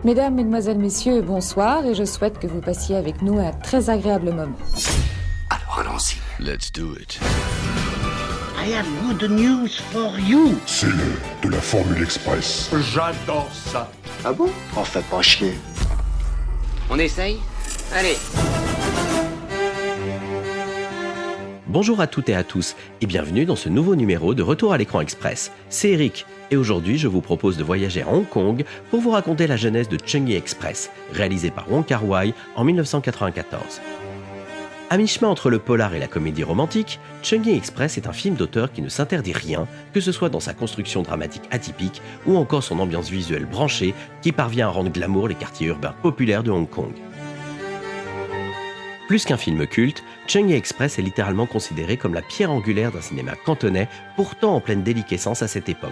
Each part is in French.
Mesdames, Mesdemoiselles, Messieurs, bonsoir et je souhaite que vous passiez avec nous un très agréable moment. Alors allons-y. Let's do it. I have good news for you. C'est de la Formule Express. J'adore ça. Ah bon? On fait pas chier. On essaye? Allez. Bonjour à toutes et à tous et bienvenue dans ce nouveau numéro de Retour à l'écran express. C'est Eric et aujourd'hui je vous propose de voyager à Hong Kong pour vous raconter la genèse de Changi Express, réalisé par Wong Kar-wai en 1994. À mi-chemin entre le polar et la comédie romantique, Changi Express est un film d'auteur qui ne s'interdit rien, que ce soit dans sa construction dramatique atypique ou encore son ambiance visuelle branchée qui parvient à rendre glamour les quartiers urbains populaires de Hong Kong. Plus qu'un film culte, Changi Express est littéralement considéré comme la pierre angulaire d'un cinéma cantonais, pourtant en pleine déliquescence à cette époque.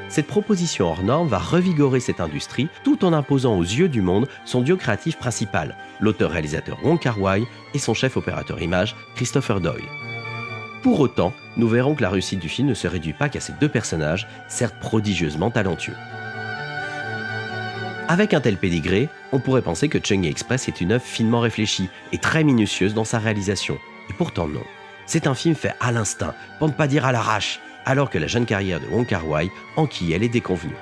Cette proposition hors norme va revigorer cette industrie tout en imposant aux yeux du monde son duo créatif principal, l'auteur-réalisateur Wong Kar-wai et son chef opérateur image Christopher Doyle. Pour autant, nous verrons que la réussite du film ne se réduit pas qu'à ces deux personnages, certes prodigieusement talentueux. Avec un tel pédigré, on pourrait penser que Changi Express est une œuvre finement réfléchie et très minutieuse dans sa réalisation. Et pourtant non. C'est un film fait à l'instinct, pour ne pas dire à l'arrache, alors que la jeune carrière de Wong Kar-wai enquille elle est déconvenue.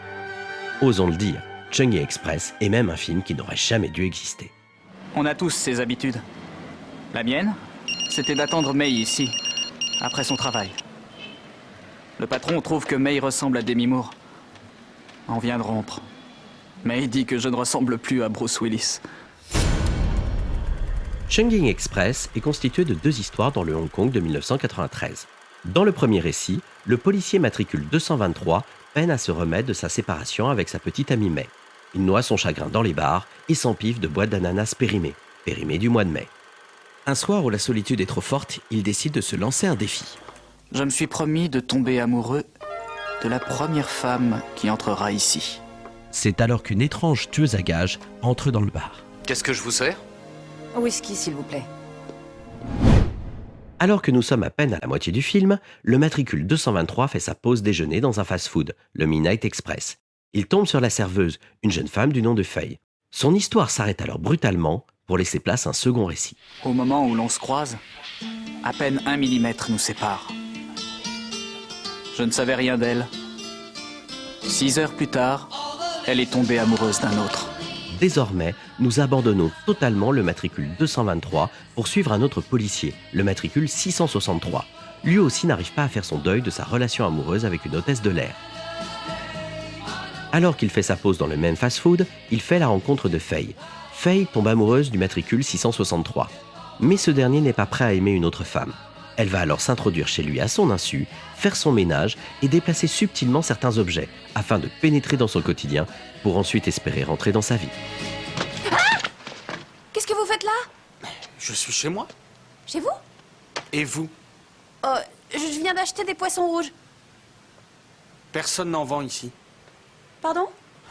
Osons le dire, Changi Express est même un film qui n'aurait jamais dû exister. On a tous ses habitudes. La mienne, c'était d'attendre Mei ici, après son travail. Le patron trouve que Mei ressemble à Demi Moore. On vient de rompre. Mei dit que je ne ressemble plus à Bruce Willis. Changi Express est constitué de deux histoires dans le Hong Kong de 1993. Dans le premier récit, le policier matricule 223 peine à se remettre de sa séparation avec sa petite amie Mei. Il noie son chagrin dans les bars et s'empiffe de boîtes d'ananas périmées du mois de mai. Un soir où la solitude est trop forte, il décide de se lancer un défi. Je me suis promis de tomber amoureux de la première femme qui entrera ici. C'est alors qu'une étrange tueuse à gages entre dans le bar. Qu'est-ce que je vous sers? Whisky, s'il vous plaît. Alors que nous sommes à peine à la moitié du film, le matricule 223 fait sa pause déjeuner dans un fast-food, le Midnight Express. Il tombe sur la serveuse, une jeune femme du nom de Faye. Son histoire s'arrête alors brutalement pour laisser place à un second récit. Au moment où l'on se croise, à peine 1 millimètre nous sépare. Je ne savais rien d'elle. 6 heures plus tard, elle est tombée amoureuse d'un autre. Désormais, nous abandonnons totalement le matricule 223 pour suivre un autre policier, le matricule 663. Lui aussi n'arrive pas à faire son deuil de sa relation amoureuse avec une hôtesse de l'air. Alors qu'il fait sa pause dans le même fast-food, il fait la rencontre de Faye. Faye tombe amoureuse du matricule 663. Mais ce dernier n'est pas prêt à aimer une autre femme. Elle va alors s'introduire chez lui à son insu, faire son ménage et déplacer subtilement certains objets afin de pénétrer dans son quotidien pour ensuite espérer rentrer dans sa vie. Ah! Qu'est-ce que vous faites là? Je suis chez moi. Chez vous? Et vous? Je viens d'acheter des poissons rouges. Personne n'en vend ici. Pardon?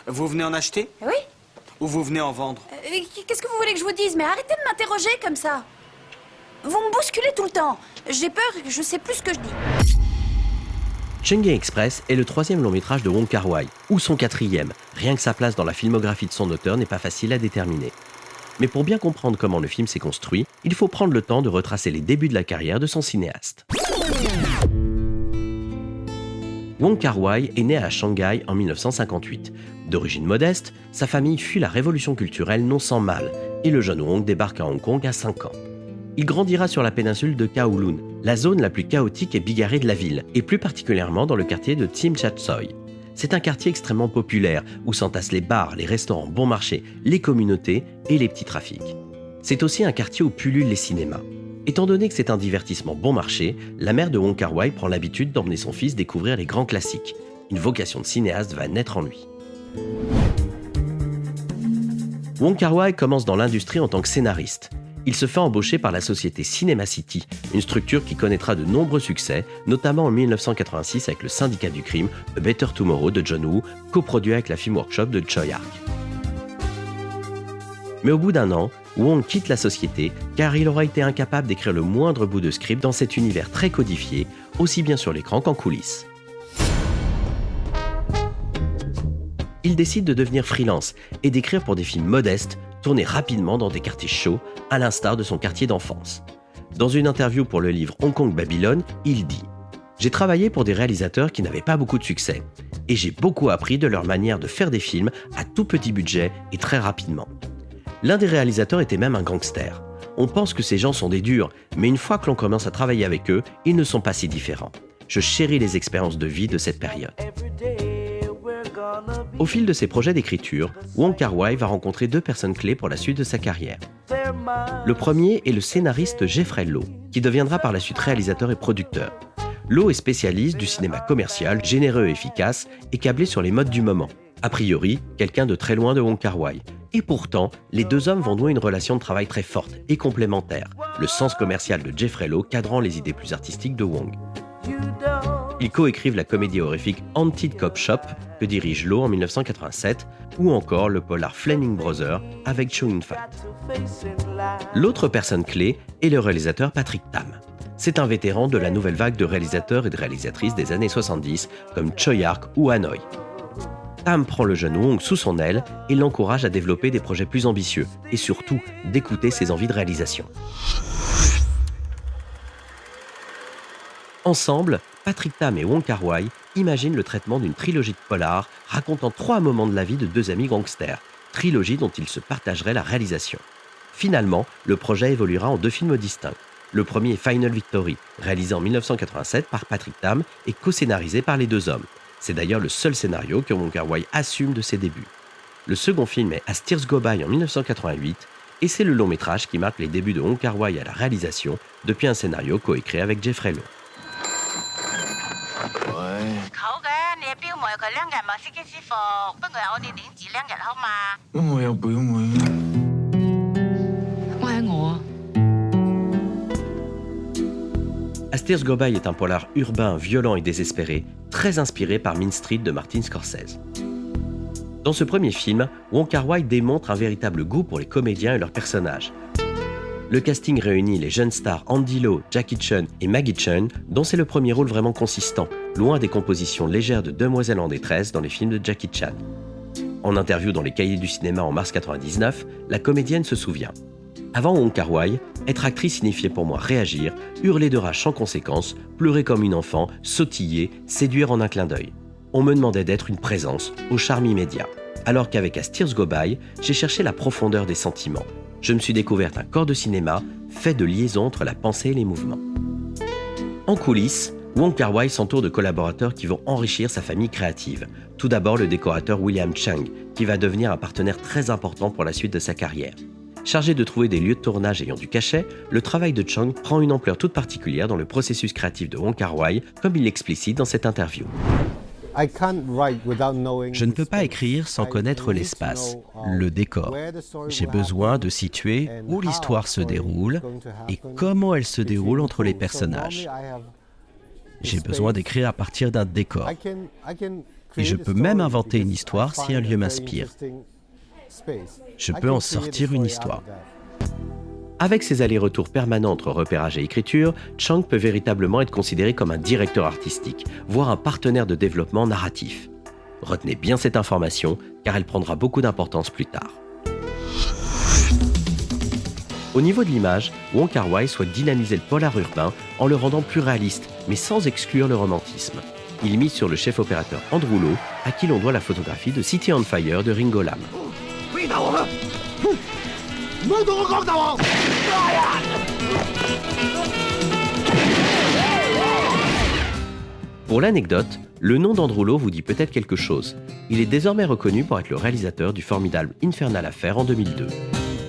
Vous venez en acheter? Oui? Ou vous venez en vendre? Qu'est-ce que vous voulez que je vous dise? Mais arrêtez de m'interroger comme ça. Vous me bousculez tout le temps. J'ai peur et je sais plus ce que je dis. Changi Express est le troisième long métrage de Wong Kar-wai, ou son quatrième. Rien que sa place dans la filmographie de son auteur n'est pas facile à déterminer. Mais pour bien comprendre comment le film s'est construit, il faut prendre le temps de retracer les débuts de la carrière de son cinéaste. Wong Kar-wai est né à Shanghai en 1958. D'origine modeste, sa famille fuit la révolution culturelle non sans mal, et le jeune Wong débarque à Hong Kong à 5 ans. Il grandira sur la péninsule de Kowloon, la zone la plus chaotique et bigarrée de la ville, et plus particulièrement dans le quartier de Tsim Sha Tsui. C'est un quartier extrêmement populaire, où s'entassent les bars, les restaurants bon marché, les communautés et les petits trafics. C'est aussi un quartier où pullulent les cinémas. Étant donné que c'est un divertissement bon marché, la mère de Wong Kar-wai prend l'habitude d'emmener son fils découvrir les grands classiques. Une vocation de cinéaste va naître en lui. Wong Kar-wai commence dans l'industrie en tant que scénariste. Il se fait embaucher par la société Cinema City, une structure qui connaîtra de nombreux succès, notamment en 1986 avec le Syndicat du crime, A Better Tomorrow de John Woo, coproduit avec la Film Workshop de Choi Ark. Mais au bout d'un an, Wong quitte la société car il aura été incapable d'écrire le moindre bout de script dans cet univers très codifié, aussi bien sur l'écran qu'en coulisses. il décide de devenir freelance et d'écrire pour des films modestes, tournés rapidement dans des quartiers chauds, à l'instar de son quartier d'enfance. Dans une interview pour le livre Hong Kong Babylone, il dit « J'ai travaillé pour des réalisateurs qui n'avaient pas beaucoup de succès, et j'ai beaucoup appris de leur manière de faire des films à tout petit budget et très rapidement. L'un des réalisateurs était même un gangster. On pense que ces gens sont des durs, mais une fois que l'on commence à travailler avec eux, ils ne sont pas si différents. Je chéris les expériences de vie de cette période. » Au fil de ses projets d'écriture, Wong Kar-wai va rencontrer deux personnes clés pour la suite de sa carrière. Le premier est le scénariste Jeffrey Loh, qui deviendra par la suite réalisateur et producteur. Loh est spécialiste du cinéma commercial, généreux et efficace, et câblé sur les modes du moment. A priori, quelqu'un de très loin de Wong Kar-wai. Et pourtant, les deux hommes vont nouer une relation de travail très forte et complémentaire, le sens commercial de Jeffrey Loh cadrant les idées plus artistiques de Wong. Ils coécrivent la comédie horrifique Haunted Cop Shop, que dirige Loh en 1987, ou encore le polar Fleming Brothers avec Chow Yun-fat. L'autre personne clé est le réalisateur Patrick Tam. C'est un vétéran de la nouvelle vague de réalisateurs et de réalisatrices des années 70, comme Choi Ark ou Hanoi. Tam prend le jeune Wong sous son aile et l'encourage à développer des projets plus ambitieux, et surtout d'écouter ses envies de réalisation. Ensemble, Patrick Tam et Wong Kar-wai imaginent le traitement d'une trilogie de polar racontant 3 moments de la vie de 2 amis gangsters, trilogie dont ils se partageraient la réalisation. Finalement, le projet évoluera en 2 films distincts. Le premier est Final Victory, réalisé en 1987 par Patrick Tam et co-scénarisé par les 2 hommes. C'est d'ailleurs le seul scénario que Wong Kar-wai assume de ses débuts. Le second film est As Tears Go By en 1988, et c'est le long métrage qui marque les débuts de Wong Kar-wai à la réalisation depuis un scénario coécrit avec Jeffrey Loh. As Tears Go By est un polar urbain, violent et désespéré, très inspiré par Mean Street de Martin Scorsese. Dans ce premier film, Wong Kar-wai démontre un véritable goût pour les comédiens et leurs personnages. Le casting réunit les jeunes stars Andy Lau, Jackie Chun et Maggie Cheung, dont c'est le premier rôle vraiment consistant, loin des compositions légères de demoiselles en détresse dans les films de Jackie Chan. En interview dans les Cahiers du cinéma en mars 1999, la comédienne se souvient. Avant Wong Kar-wai, être actrice signifiait pour moi réagir, hurler de rage sans conséquence, pleurer comme une enfant, sautiller, séduire en un clin d'œil. On me demandait d'être une présence, au charme immédiat. Alors qu'avec As Tears Go By, j'ai cherché la profondeur des sentiments. Je me suis découverte un corps de cinéma fait de liaison entre la pensée et les mouvements. En coulisses, Wong Kar-wai s'entoure de collaborateurs qui vont enrichir sa famille créative. Tout d'abord le décorateur William Chang, qui va devenir un partenaire très important pour la suite de sa carrière. Chargé de trouver des lieux de tournage ayant du cachet, le travail de Chang prend une ampleur toute particulière dans le processus créatif de Wong Kar-wai, comme il l'explicite dans cette interview. Je ne peux pas écrire sans connaître l'espace, le décor. J'ai besoin de situer où l'histoire se déroule et comment elle se déroule entre les personnages. J'ai besoin d'écrire à partir d'un décor. Et je peux même inventer une histoire si un lieu m'inspire. Je peux en sortir une histoire. Avec ses allers-retours permanents entre repérage et écriture, Chang peut véritablement être considéré comme un directeur artistique, voire un partenaire de développement narratif. Retenez bien cette information, car elle prendra beaucoup d'importance plus tard. Au niveau de l'image, Wong Kar-wai souhaite dynamiser le polar urbain en le rendant plus réaliste, mais sans exclure le romantisme. Il mise sur le chef opérateur Andrew Loh, à qui l'on doit la photographie de City on Fire de Ringo Lam. Pour l'anecdote, le nom d'Andrew Loh vous dit peut-être quelque chose. Il est désormais reconnu pour être le réalisateur du formidable Infernal Affair en 2002.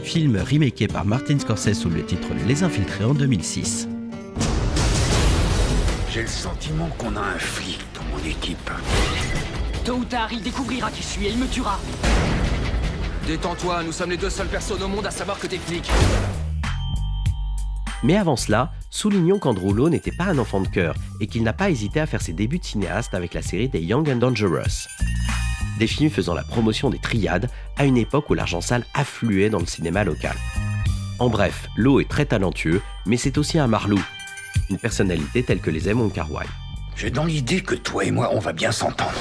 Film remaké par Martin Scorsese sous le titre Les Infiltrés en 2006. J'ai le sentiment qu'on a un flic dans mon équipe. Tôt ou tard, il découvrira qui je suis et il me tuera. Détends-toi, nous sommes les 2 seules personnes au monde à savoir que t'es flic. Mais avant cela, soulignons qu'Andrew Loh n'était pas un enfant de cœur et qu'il n'a pas hésité à faire ses débuts de cinéaste avec la série des Young and Dangerous. Des films faisant la promotion des triades à une époque où l'argent sale affluait dans le cinéma local. En bref, Loh est très talentueux, mais c'est aussi un marlou. Une personnalité telle que les aime Wong Kar-wai. J'ai dans l'idée que toi et moi, on va bien s'entendre.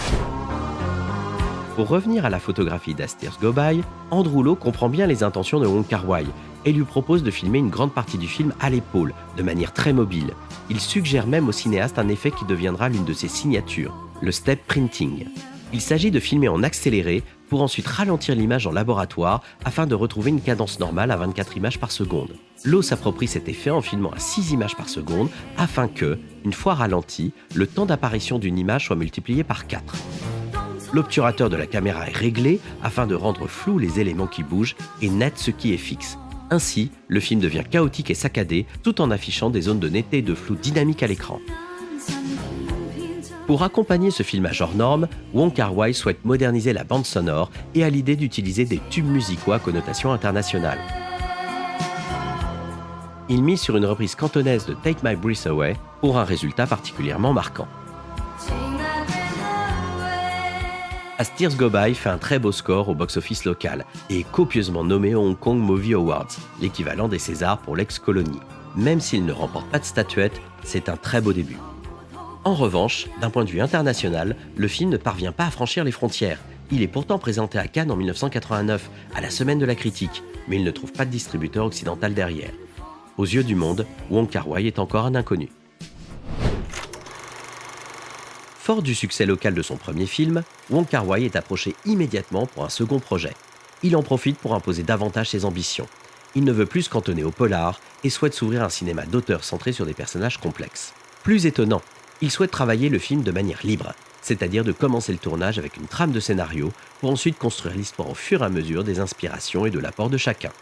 Pour revenir à la photographie d'As Tears Go By, Andrew Lowe comprend bien les intentions de Wong Kar-wai et lui propose de filmer une grande partie du film à l'épaule, de manière très mobile. Il suggère même au cinéaste un effet qui deviendra l'une de ses signatures, le step printing. Il s'agit de filmer en accéléré pour ensuite ralentir l'image en laboratoire afin de retrouver une cadence normale à 24 images par seconde. Lowe s'approprie cet effet en filmant à 6 images par seconde afin que, une fois ralenti, le temps d'apparition d'une image soit multiplié par 4. L'obturateur de la caméra est réglé afin de rendre flou les éléments qui bougent et net ce qui est fixe. Ainsi, le film devient chaotique et saccadé tout en affichant des zones de netteté et de flou dynamique à l'écran. Pour accompagner ce filmage hors norme, Wong Kar-wai souhaite moderniser la bande sonore et a l'idée d'utiliser des tubes musicaux à connotation internationale. Il mise sur une reprise cantonaise de Take My Breath Away pour un résultat particulièrement marquant. As Tears Go By fait un très beau score au box-office local et est copieusement nommé aux Hong Kong Movie Awards, l'équivalent des Césars pour l'ex-colonie. Même s'il ne remporte pas de statuette, c'est un très beau début. En revanche, d'un point de vue international, le film ne parvient pas à franchir les frontières. Il est pourtant présenté à Cannes en 1989, à la Semaine de la Critique, mais il ne trouve pas de distributeur occidental derrière. Aux yeux du monde, Wong Kar-wai est encore un inconnu. Fort du succès local de son premier film, Wong Kar-wai est approché immédiatement pour un second projet. Il en profite pour imposer davantage ses ambitions. Il ne veut plus se cantonner au polar et souhaite s'ouvrir un cinéma d'auteur centré sur des personnages complexes. Plus étonnant, il souhaite travailler le film de manière libre, c'est-à-dire de commencer le tournage avec une trame de scénario pour ensuite construire l'histoire au fur et à mesure des inspirations et de l'apport de chacun.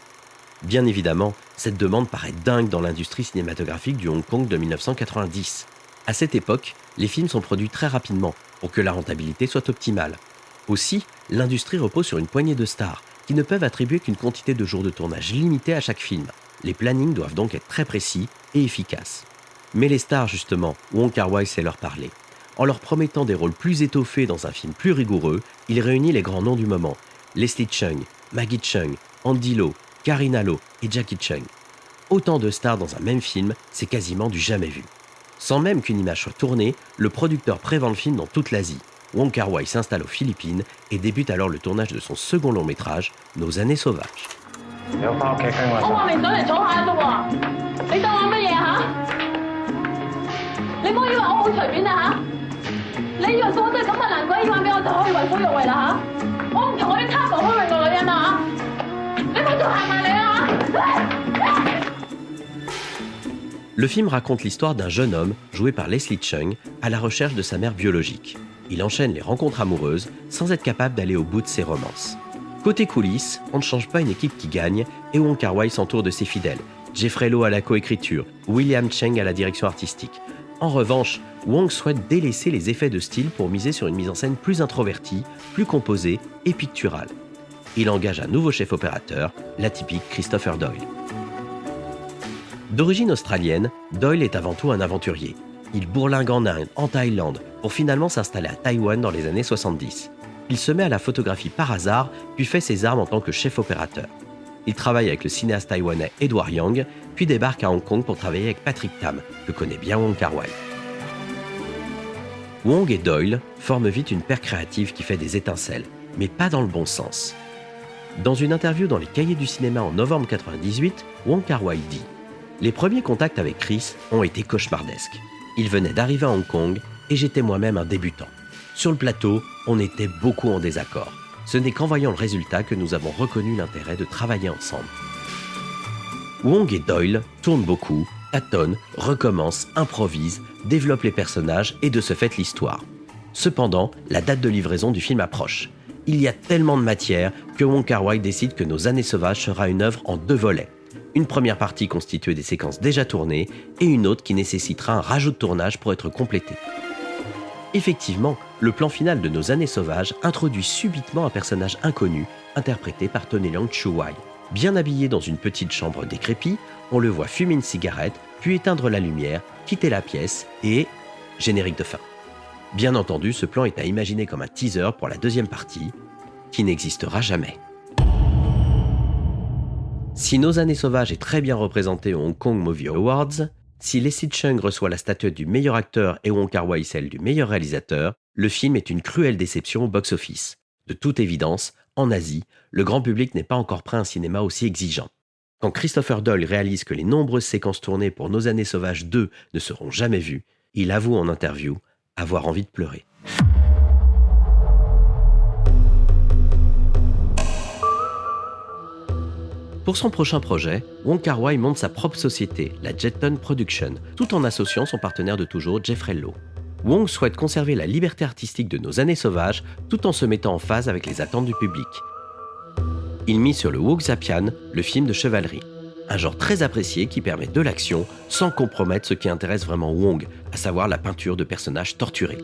Bien évidemment, cette demande paraît dingue dans l'industrie cinématographique du Hong Kong de 1990. À cette époque, les films sont produits très rapidement pour que la rentabilité soit optimale. Aussi, l'industrie repose sur une poignée de stars qui ne peuvent attribuer qu'une quantité de jours de tournage limitée à chaque film. Les plannings doivent donc être très précis et efficaces. Mais les stars, justement, Wong Kar-wai sait leur parler. En leur promettant des rôles plus étoffés dans un film plus rigoureux, il réunit les grands noms du moment. Leslie Cheung, Maggie Cheung, Andy Lau, Carina Lau et Jackie Cheung. Autant de stars dans un même film, c'est quasiment du jamais vu. Sans même qu'une image soit tournée, le producteur prévend le film dans toute l'Asie. Wong Kar-wai s'installe aux Philippines et débute alors le tournage de son second long métrage, Nos années sauvages. Le film raconte l'histoire d'un jeune homme, joué par Leslie Cheung, à la recherche de sa mère biologique. Il enchaîne les rencontres amoureuses sans être capable d'aller au bout de ses romances. Côté coulisses, on ne change pas une équipe qui gagne et Wong Kar-wai s'entoure de ses fidèles. Jeffrey Lowe à la coécriture, William Cheng à la direction artistique. En revanche, Wong souhaite délaisser les effets de style pour miser sur une mise en scène plus introvertie, plus composée et picturale. Il engage un nouveau chef opérateur, l'atypique Christopher Doyle. D'origine australienne, Doyle est avant tout un aventurier. Il bourlingue en Inde, en Thaïlande, pour finalement s'installer à Taïwan dans les années 70. Il se met à la photographie par hasard, puis fait ses armes en tant que chef opérateur. Il travaille avec le cinéaste taïwanais Edward Yang, puis débarque à Hong Kong pour travailler avec Patrick Tam, que connaît bien Wong Kar-wai. Wong et Doyle forment vite une paire créative qui fait des étincelles, mais pas dans le bon sens. Dans une interview dans les Cahiers du cinéma en novembre 1998, Wong Kar-wai dit « Les premiers contacts avec Chris ont été cauchemardesques. Il venait d'arriver à Hong Kong et j'étais moi-même un débutant. Sur le plateau, on était beaucoup en désaccord. Ce n'est qu'en voyant le résultat que nous avons reconnu l'intérêt de travailler ensemble. » Wong et Doyle tournent beaucoup, tâtonnent, recommencent, improvisent, développent les personnages et de ce fait l'histoire. Cependant, la date de livraison du film approche. Il y a tellement de matière que Wong Kar-wai décide que Nos années sauvages sera une œuvre en 2 volets. Une première partie constituée des séquences déjà tournées et une autre qui nécessitera un rajout de tournage pour être complétée. Effectivement, le plan final de Nos années sauvages introduit subitement un personnage inconnu, interprété par Tony Leung Chiu-wai. Bien habillé dans une petite chambre décrépite, on le voit fumer une cigarette, puis éteindre la lumière, quitter la pièce et... générique de fin. Bien entendu, ce plan est à imaginer comme un teaser pour la deuxième partie, qui n'existera jamais. Si Nos années sauvages est très bien représenté aux Hong Kong Movie Awards, si Leslie Cheung reçoit la statuette du meilleur acteur et Wong Kar-wai celle du meilleur réalisateur, le film est une cruelle déception au box-office. De toute évidence, en Asie, le grand public n'est pas encore prêt à un cinéma aussi exigeant. Quand Christopher Doyle réalise que les nombreuses séquences tournées pour Nos Années Sauvages 2 ne seront jamais vues, il avoue en interview avoir envie de pleurer. Pour son prochain projet, Wong Kar-wai monte sa propre société, la Jetton Production, tout en associant son partenaire de toujours, Jeffrey Lowe. Wong souhaite conserver la liberté artistique de Nos Années Sauvages tout en se mettant en phase avec les attentes du public. Il mise sur le Wuxia-pian, le film de chevalerie, un genre très apprécié qui permet de l'action sans compromettre ce qui intéresse vraiment Wong, à savoir la peinture de personnages torturés.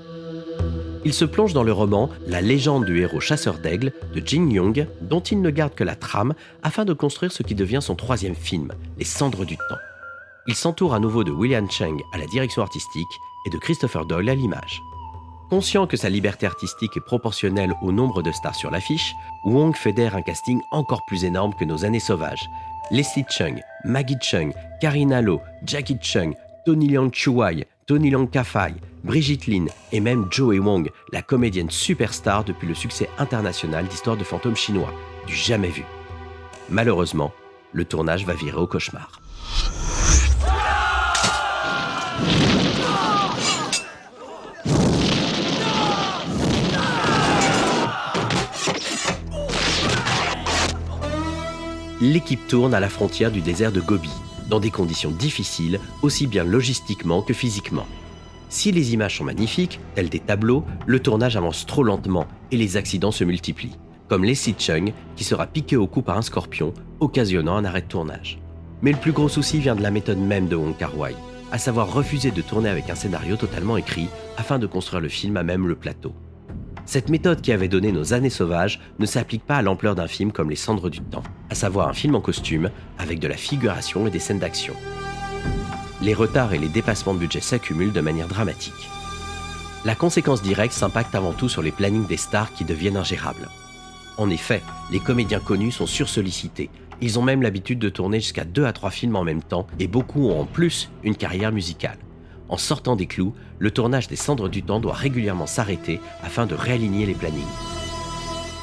Il se plonge dans le roman La légende du héros chasseur d'aigle de Jin Young, dont il ne garde que la trame afin de construire ce qui devient son troisième film, Les Cendres du Temps. Il s'entoure à nouveau de William Cheng à la direction artistique et de Christopher Doyle à l'image. Conscient que sa liberté artistique est proportionnelle au nombre de stars sur l'affiche, Wong fédère un casting encore plus énorme que Nos Années Sauvages. Leslie Cheung, Maggie Cheung, Carina Lo, Jackie Chung, Tony Leung Chiu-wai, Tony Leung Ka-fai, Brigitte Lin et même Joey Wong, la comédienne superstar depuis le succès international d'Histoire de fantômes chinois, du jamais vu. Malheureusement, le tournage va virer au cauchemar. L'équipe tourne à la frontière du désert de Gobi, dans des conditions difficiles, aussi bien logistiquement que physiquement. Si les images sont magnifiques, telles des tableaux, le tournage avance trop lentement et les accidents se multiplient, comme Leslie Cheung qui sera piqué au cou par un scorpion, occasionnant un arrêt de tournage. Mais le plus gros souci vient de la méthode même de Wong Kar-wai, à savoir refuser de tourner avec un scénario totalement écrit afin de construire le film à même le plateau. Cette méthode qui avait donné Nos Années Sauvages ne s'applique pas à l'ampleur d'un film comme Les Cendres du Temps, à savoir un film en costume avec de la figuration et des scènes d'action. Les retards et les dépassements de budget s'accumulent de manière dramatique. La conséquence directe s'impacte avant tout sur les plannings des stars qui deviennent ingérables. En effet, les comédiens connus sont sursollicités. Ils ont même l'habitude de tourner jusqu'à 2 à 3 films en même temps et beaucoup ont en plus une carrière musicale. En sortant des clous, le tournage des Cendres du Temps doit régulièrement s'arrêter afin de réaligner les plannings.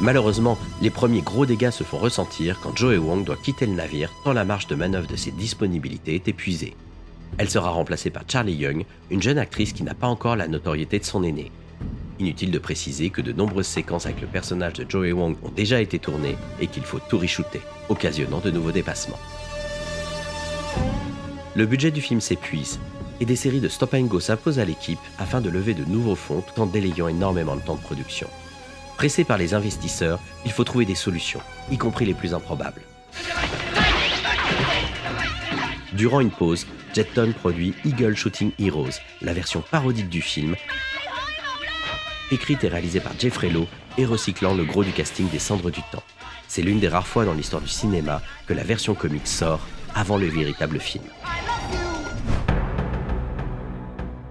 Malheureusement, les premiers gros dégâts se font ressentir quand Joey Wong doit quitter le navire tant la marge de manœuvre de ses disponibilités est épuisée. Elle sera remplacée par Charlie Young, une jeune actrice qui n'a pas encore la notoriété de son aîné. Inutile de préciser que de nombreuses séquences avec le personnage de Joey Wong ont déjà été tournées et qu'il faut tout re-shooter, occasionnant de nouveaux dépassements. Le budget du film s'épuise et des séries de stop and go s'imposent à l'équipe afin de lever de nouveaux fonds tout en délayant énormément le temps de production. Pressé par les investisseurs, il faut trouver des solutions, y compris les plus improbables. Durant une pause, Jetton produit Eagle Shooting Heroes, la version parodique du film, écrite et réalisée par Jeffrey Lowe et recyclant le gros du casting des Cendres du Temps. C'est l'une des rares fois dans l'histoire du cinéma que la version comique sort avant le véritable film.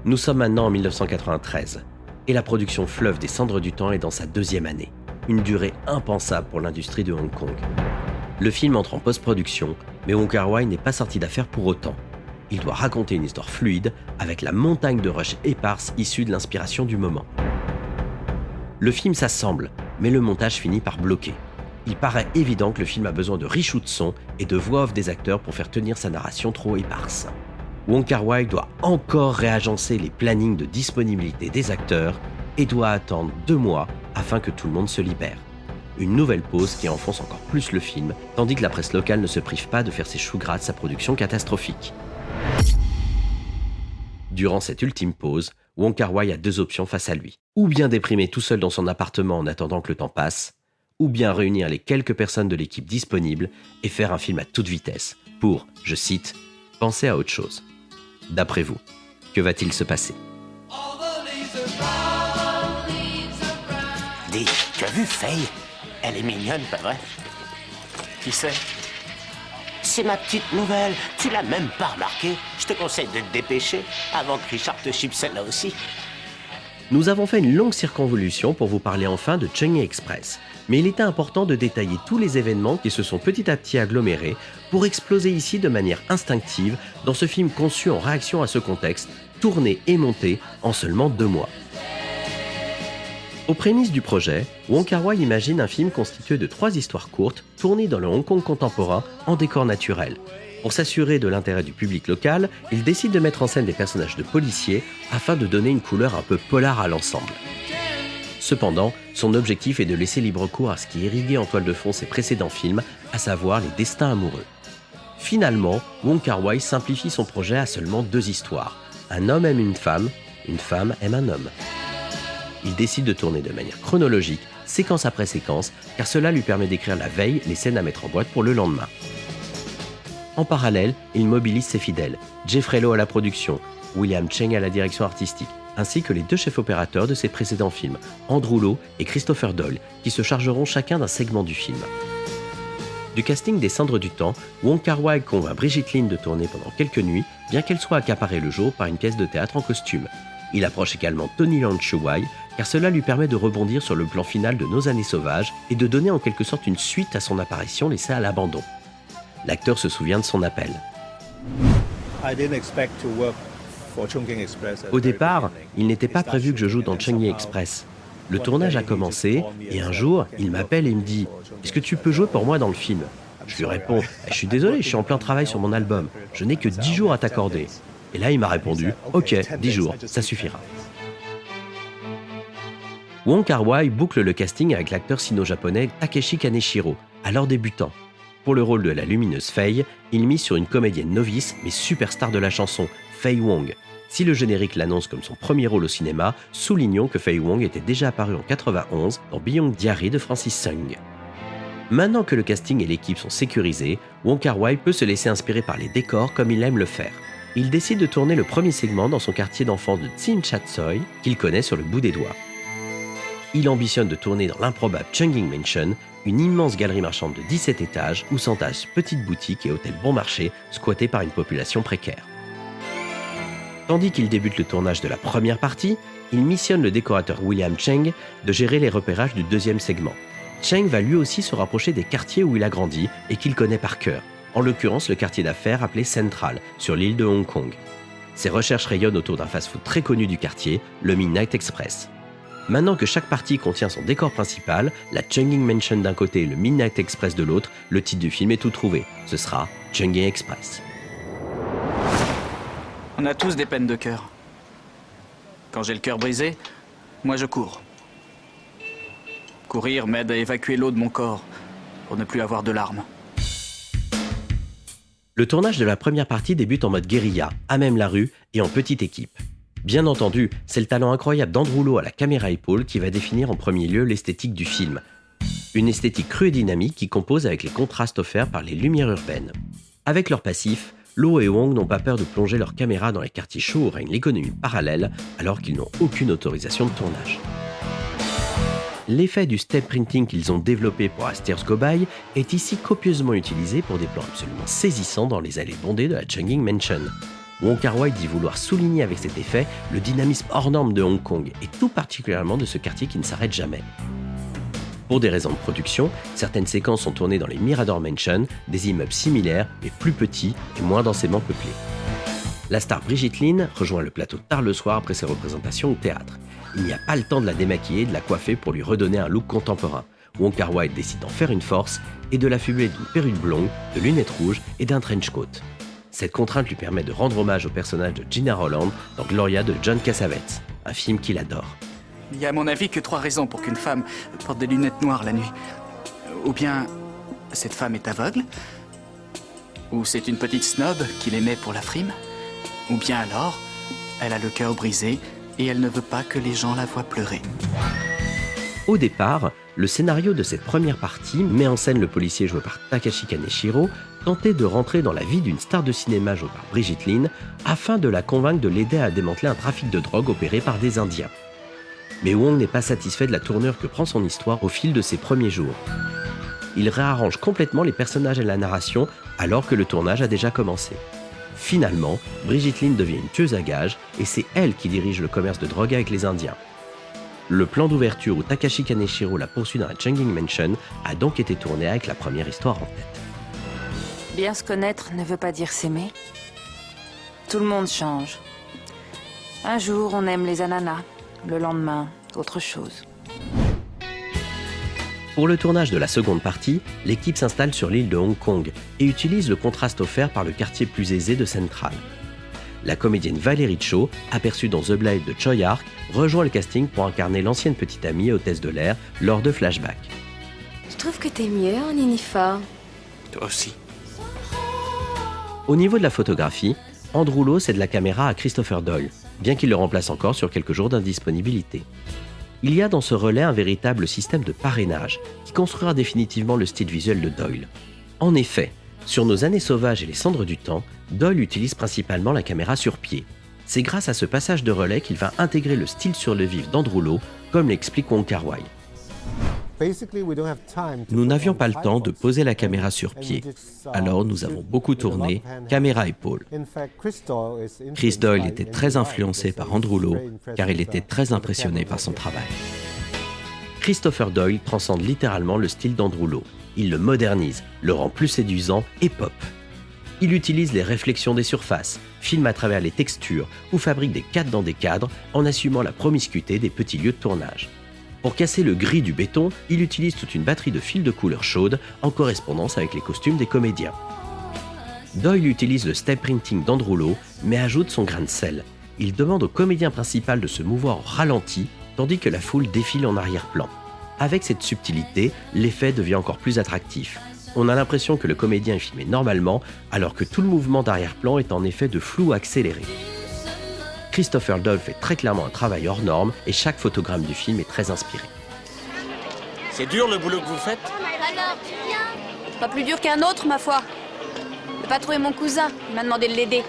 Nous sommes maintenant en 1993, et la production fleuve des Cendres du Temps est dans sa 2e année, une durée impensable pour l'industrie de Hong Kong. Le film entre en post-production, mais Wong Kar-wai n'est pas sorti d'affaire pour autant. Il doit raconter une histoire fluide, avec la montagne de rushs éparses issue de l'inspiration du moment. Le film s'assemble, mais le montage finit par bloquer. Il paraît évident que le film a besoin de reshoot son et de voix off des acteurs pour faire tenir sa narration trop éparse. Wong Kar-wai doit encore réagencer les plannings de disponibilité des acteurs et doit attendre 2 mois afin que tout le monde se libère. Une nouvelle pause qui enfonce encore plus le film, tandis que la presse locale ne se prive pas de faire ses choux gras de sa production catastrophique. Durant cette ultime pause, Wong Kar-wai a 2 options face à lui. Ou bien déprimer tout seul dans son appartement en attendant que le temps passe, ou bien réunir les quelques personnes de l'équipe disponibles et faire un film à toute vitesse pour, je cite, « penser à autre chose ». D'après vous, que va-t-il se passer ? Dis, tu as vu Faye? Elle est mignonne, pas vrai? Qui c'est? C'est ma petite nouvelle. Tu l'as même pas remarqué. Je te conseille de te dépêcher avant que Richard te chipe celle-là aussi. Nous avons fait une longue circonvolution pour vous parler enfin de Chungney Express, mais il était important de détailler tous les événements qui se sont petit à petit agglomérés pour exploser ici de manière instinctive dans ce film conçu en réaction à ce contexte, tourné et monté en seulement 2 mois. Aux prémices du projet, Wong Kar-wai imagine un film constitué de 3 histoires courtes tournées dans le Hong Kong contemporain en décor naturel. Pour s'assurer de l'intérêt du public local, il décide de mettre en scène des personnages de policiers afin de donner une couleur un peu polar à l'ensemble. Cependant, son objectif est de laisser libre cours à ce qui irriguait en toile de fond ses précédents films, à savoir les destins amoureux. Finalement, Wong Kar-wai simplifie son projet à seulement 2 histoires. Un homme aime une femme aime un homme. Il décide de tourner de manière chronologique, séquence après séquence, car cela lui permet d'écrire la veille les scènes à mettre en boîte pour le lendemain. En parallèle, il mobilise ses fidèles, Jeffrey Loh à la production, William Cheng à la direction artistique, ainsi que les 2 chefs opérateurs de ses précédents films, Andrew Loh et Christopher Doyle, qui se chargeront chacun d'un segment du film. Du casting des Cendres du Temps, Wong Kar-wai convainc Brigitte Lin de tourner pendant quelques nuits, bien qu'elle soit accaparée le jour par une pièce de théâtre en costume. Il approche également Tony Leung Chiu-wai, car cela lui permet de rebondir sur le plan final de Nos années sauvages et de donner en quelque sorte une suite à son apparition laissée à l'abandon. L'acteur se souvient de son appel. Au départ, il n'était pas prévu que je joue dans Chungyi Express. Le tournage a commencé et un jour, il m'appelle et me dit « Est-ce que tu peux jouer pour moi dans le film ?» Je lui réponds « Je suis désolé, je suis en plein travail sur mon album. Je n'ai que 10 jours à t'accorder. » Et là, il m'a répondu « Ok, 10 jours, ça suffira. » Wong Kar-wai boucle le casting avec l'acteur sino-japonais Takeshi Kaneshiro, alors débutant. Pour le rôle de la lumineuse Faye, il mise sur une comédienne novice mais superstar de la chanson, Faye Wong. Si le générique l'annonce comme son premier rôle au cinéma, soulignons que Faye Wong était déjà apparue en 91 dans Beyond Diary de Francis Tsang. Maintenant que le casting et l'équipe sont sécurisés, Wong Kar-wai peut se laisser inspirer par les décors comme il aime le faire. Il décide de tourner le premier segment dans son quartier d'enfance de Tsim Sha Tsui, qu'il connaît sur le bout des doigts. Il ambitionne de tourner dans l'improbable Chungking Mansion, une immense galerie marchande de 17 étages où s'entassent petites boutiques et hôtels bon marché squattés par une population précaire. Tandis qu'il débute le tournage de la première partie, il missionne le décorateur William Cheng de gérer les repérages du 2e segment. Cheng va lui aussi se rapprocher des quartiers où il a grandi et qu'il connaît par cœur, en l'occurrence le quartier d'affaires appelé Central, sur l'île de Hong Kong. Ses recherches rayonnent autour d'un fast-food très connu du quartier, le Midnight Express. Maintenant que chaque partie contient son décor principal, la Chungking Mansion d'un côté et le Midnight Express de l'autre, le titre du film est tout trouvé. Ce sera Chungking Express. On a tous des peines de cœur. Quand j'ai le cœur brisé, moi je cours. Courir m'aide à évacuer l'eau de mon corps, pour ne plus avoir de larmes. Le tournage de la première partie débute en mode guérilla, à même la rue et en petite équipe. Bien entendu, c'est le talent incroyable d'Andrew Loh à la caméra épaule qui va définir en premier lieu l'esthétique du film. Une esthétique crue et dynamique qui compose avec les contrastes offerts par les lumières urbaines. Avec leur passif, Loh et Wong n'ont pas peur de plonger leur caméra dans les quartiers chauds où règne l'économie parallèle alors qu'ils n'ont aucune autorisation de tournage. L'effet du step printing qu'ils ont développé pour As Tears Go By est ici copieusement utilisé pour des plans absolument saisissants dans les allées bondées de la Chungking Mansion. Wong Kar-wai dit vouloir souligner avec cet effet le dynamisme hors norme de Hong Kong et tout particulièrement de ce quartier qui ne s'arrête jamais. Pour des raisons de production, certaines séquences sont tournées dans les Mirador Mansion, des immeubles similaires mais plus petits et moins densément peuplés. La star Brigitte Lin rejoint le plateau tard le soir après ses représentations au théâtre. Il n'y a pas le temps de la démaquiller et de la coiffer pour lui redonner un look contemporain. Wong Kar-wai décide d'en faire une force et de l'affubler d'une perruque blonde, de lunettes rouges et d'un trench coat. Cette contrainte lui permet de rendre hommage au personnage de Gina Rowland dans Gloria de John Cassavetes, un film qu'il adore. Il y a à mon avis que 3 raisons pour qu'une femme porte des lunettes noires la nuit. Ou bien, cette femme est aveugle, ou c'est une petite snob qui l'aimait pour la frime, ou bien alors, elle a le cœur brisé et elle ne veut pas que les gens la voient pleurer. Au départ, le scénario de cette première partie met en scène le policier joué par Takashi Kaneshiro tenter de rentrer dans la vie d'une star de cinéma jouée par Brigitte Lin afin de la convaincre de l'aider à démanteler un trafic de drogue opéré par des Indiens. Mais Wong n'est pas satisfait de la tournure que prend son histoire au fil de ses premiers jours. Il réarrange complètement les personnages et la narration alors que le tournage a déjà commencé. Finalement, Brigitte Lin devient une tueuse à gages et c'est elle qui dirige le commerce de drogue avec les Indiens. Le plan d'ouverture où Takashi Kaneshiro la poursuit dans la Chungking Mansion a donc été tourné avec la première histoire en tête. Bien se connaître ne veut pas dire s'aimer. Tout le monde change. Un jour, on aime les ananas. Le lendemain, autre chose. Pour le tournage de la seconde partie, l'équipe s'installe sur l'île de Hong Kong et utilise le contraste offert par le quartier plus aisé de Central. La comédienne Valerie Cho, aperçue dans The Blade de Choi Ark, rejoint le casting pour incarner l'ancienne petite amie hôtesse de l'air lors de flashbacks. Je trouve que t'es mieux en uniforme. Toi aussi. Au niveau de la photographie, Andrew Lo cède la caméra à Christopher Doyle, bien qu'il le remplace encore sur quelques jours d'indisponibilité. Il y a dans ce relais un véritable système de parrainage qui construira définitivement le style visuel de Doyle. En effet, sur Nos années sauvages et les cendres du temps, Doyle utilise principalement la caméra sur pied. C'est grâce à ce passage de relais qu'il va intégrer le style sur le vif d'Andrew Lo, comme l'explique Wong Kar-wai. Nous n'avions pas le temps de poser la caméra sur pied, alors nous avons beaucoup tourné, caméra épaule. Chris Doyle était très influencé par Andrew Lo, car il était très impressionné par son travail. Christopher Doyle transcende littéralement le style d'Andrew Lo. Il le modernise, le rend plus séduisant et pop. Il utilise les réflexions des surfaces, filme à travers les textures ou fabrique des cadres dans des cadres en assumant la promiscuité des petits lieux de tournage. Pour casser le gris du béton, il utilise toute une batterie de fils de couleurs chaudes en correspondance avec les costumes des comédiens. Doyle utilise le step printing d'Andrew Lo, mais ajoute son grain de sel. Il demande au comédien principal de se mouvoir en ralenti, tandis que la foule défile en arrière-plan. Avec cette subtilité, l'effet devient encore plus attractif. On a l'impression que le comédien est filmé normalement, alors que tout le mouvement d'arrière-plan est en effet de flou accéléré. Christopher Doyle fait très clairement un travail hors norme et chaque photogramme du film est très inspiré. C'est dur le boulot que vous faites? Alors, pas plus dur qu'un autre, ma foi. Je n'ai pas trouvé mon cousin, il m'a demandé de l'aider.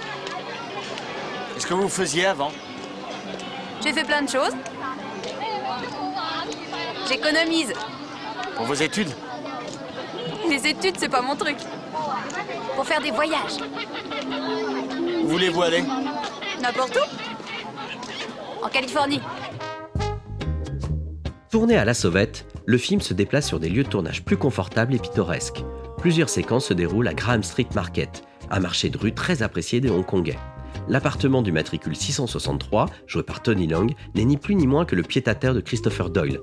Qu'est-ce que vous faisiez avant? J'ai fait plein de choses. J'économise. Pour vos études? Les études, c'est pas mon truc. Pour faire des voyages. Où voulez-vous aller? N'importe où. En Californie. Tourné à la sauvette, le film se déplace sur des lieux de tournage plus confortables et pittoresques. Plusieurs séquences se déroulent à Graham Street Market, un marché de rue très apprécié des Hongkongais. L'appartement du matricule 663, joué par Tony Leung, n'est ni plus ni moins que le pied-à-terre de Christopher Doyle.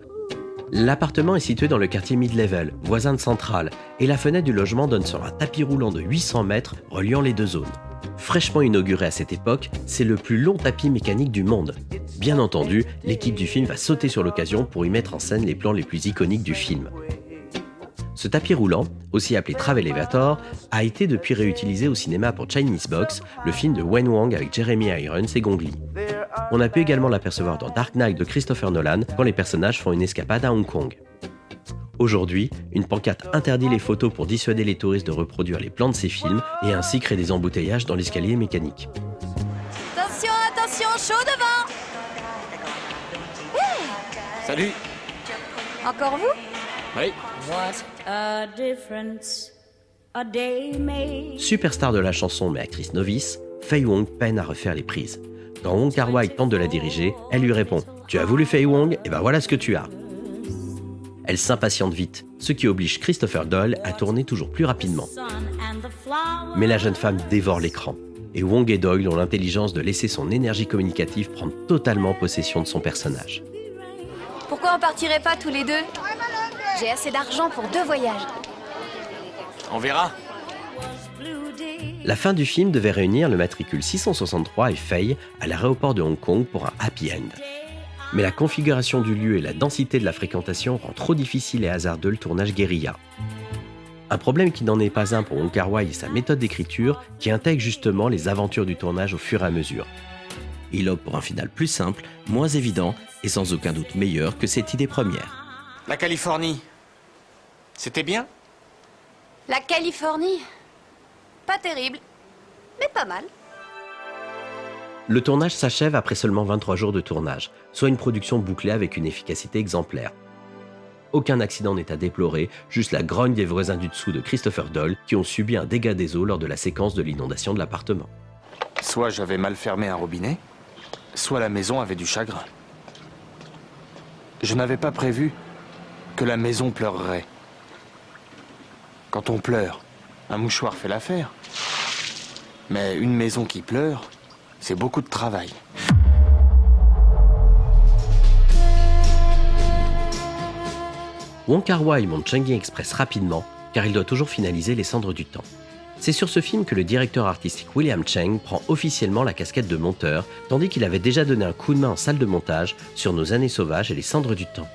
L'appartement est situé dans le quartier Mid-Level, voisin de Central, et la fenêtre du logement donne sur un tapis roulant de 800 mètres reliant les deux zones. Fraîchement inauguré à cette époque, c'est le plus long tapis mécanique du monde. Bien entendu, l'équipe du film va sauter sur l'occasion pour y mettre en scène les plans les plus iconiques du film. Ce tapis roulant, aussi appelé Travelevator, a été depuis réutilisé au cinéma pour Chinese Box, le film de Wen Wang avec Jeremy Irons et Gong Li. On a pu également l'apercevoir dans Dark Knight de Christopher Nolan quand les personnages font une escapade à Hong Kong. Aujourd'hui, une pancarte interdit les photos pour dissuader les touristes de reproduire les plans de ces films et ainsi créer des embouteillages dans l'escalier mécanique. Attention, attention, chaud devant. Salut. Encore vous? Oui. Superstar de la chanson mais actrice novice, Fei Wong peine à refaire les prises. Quand Wong Kar-wai tente de la diriger, elle lui répond « Tu as voulu Fei Wong, et ben voilà ce que tu as ». Elle s'impatiente vite, ce qui oblige Christopher Doyle à tourner toujours plus rapidement. Mais la jeune femme dévore l'écran, et Wong et Doyle ont l'intelligence de laisser son énergie communicative prendre totalement possession de son personnage. Pourquoi on partirait pas tous les deux? J'ai assez d'argent pour 2 voyages. On verra. La fin du film devait réunir le matricule 663 et Fei à l'aéroport de Hong Kong pour un happy end. Mais la configuration du lieu et la densité de la fréquentation rend trop difficile et hasardeux le tournage guérilla. Un problème qui n'en est pas un pour Wong Kar-wai et sa méthode d'écriture qui intègre justement les aventures du tournage au fur et à mesure. Il opte pour un final plus simple, moins évident et sans aucun doute meilleur que cette idée première. La Californie, c'était bien? La Californie? Pas terrible, mais pas mal. Le tournage s'achève après seulement 23 jours de tournage, soit une production bouclée avec une efficacité exemplaire. Aucun accident n'est à déplorer, juste la grogne des voisins du dessous de Christopher Doyle qui ont subi un dégât des eaux lors de la séquence de l'inondation de l'appartement. Soit j'avais mal fermé un robinet, soit la maison avait du chagrin. Je n'avais pas prévu que la maison pleurerait. Quand on pleure, un mouchoir fait l'affaire. Mais une maison qui pleure, c'est beaucoup de travail. Wong Kar-wai monte Chungking Express rapidement car il doit toujours finaliser Les Cendres du Temps. C'est sur ce film que le directeur artistique William Cheng prend officiellement la casquette de monteur, tandis qu'il avait déjà donné un coup de main en salle de montage sur Nos Années Sauvages et Les Cendres du Temps.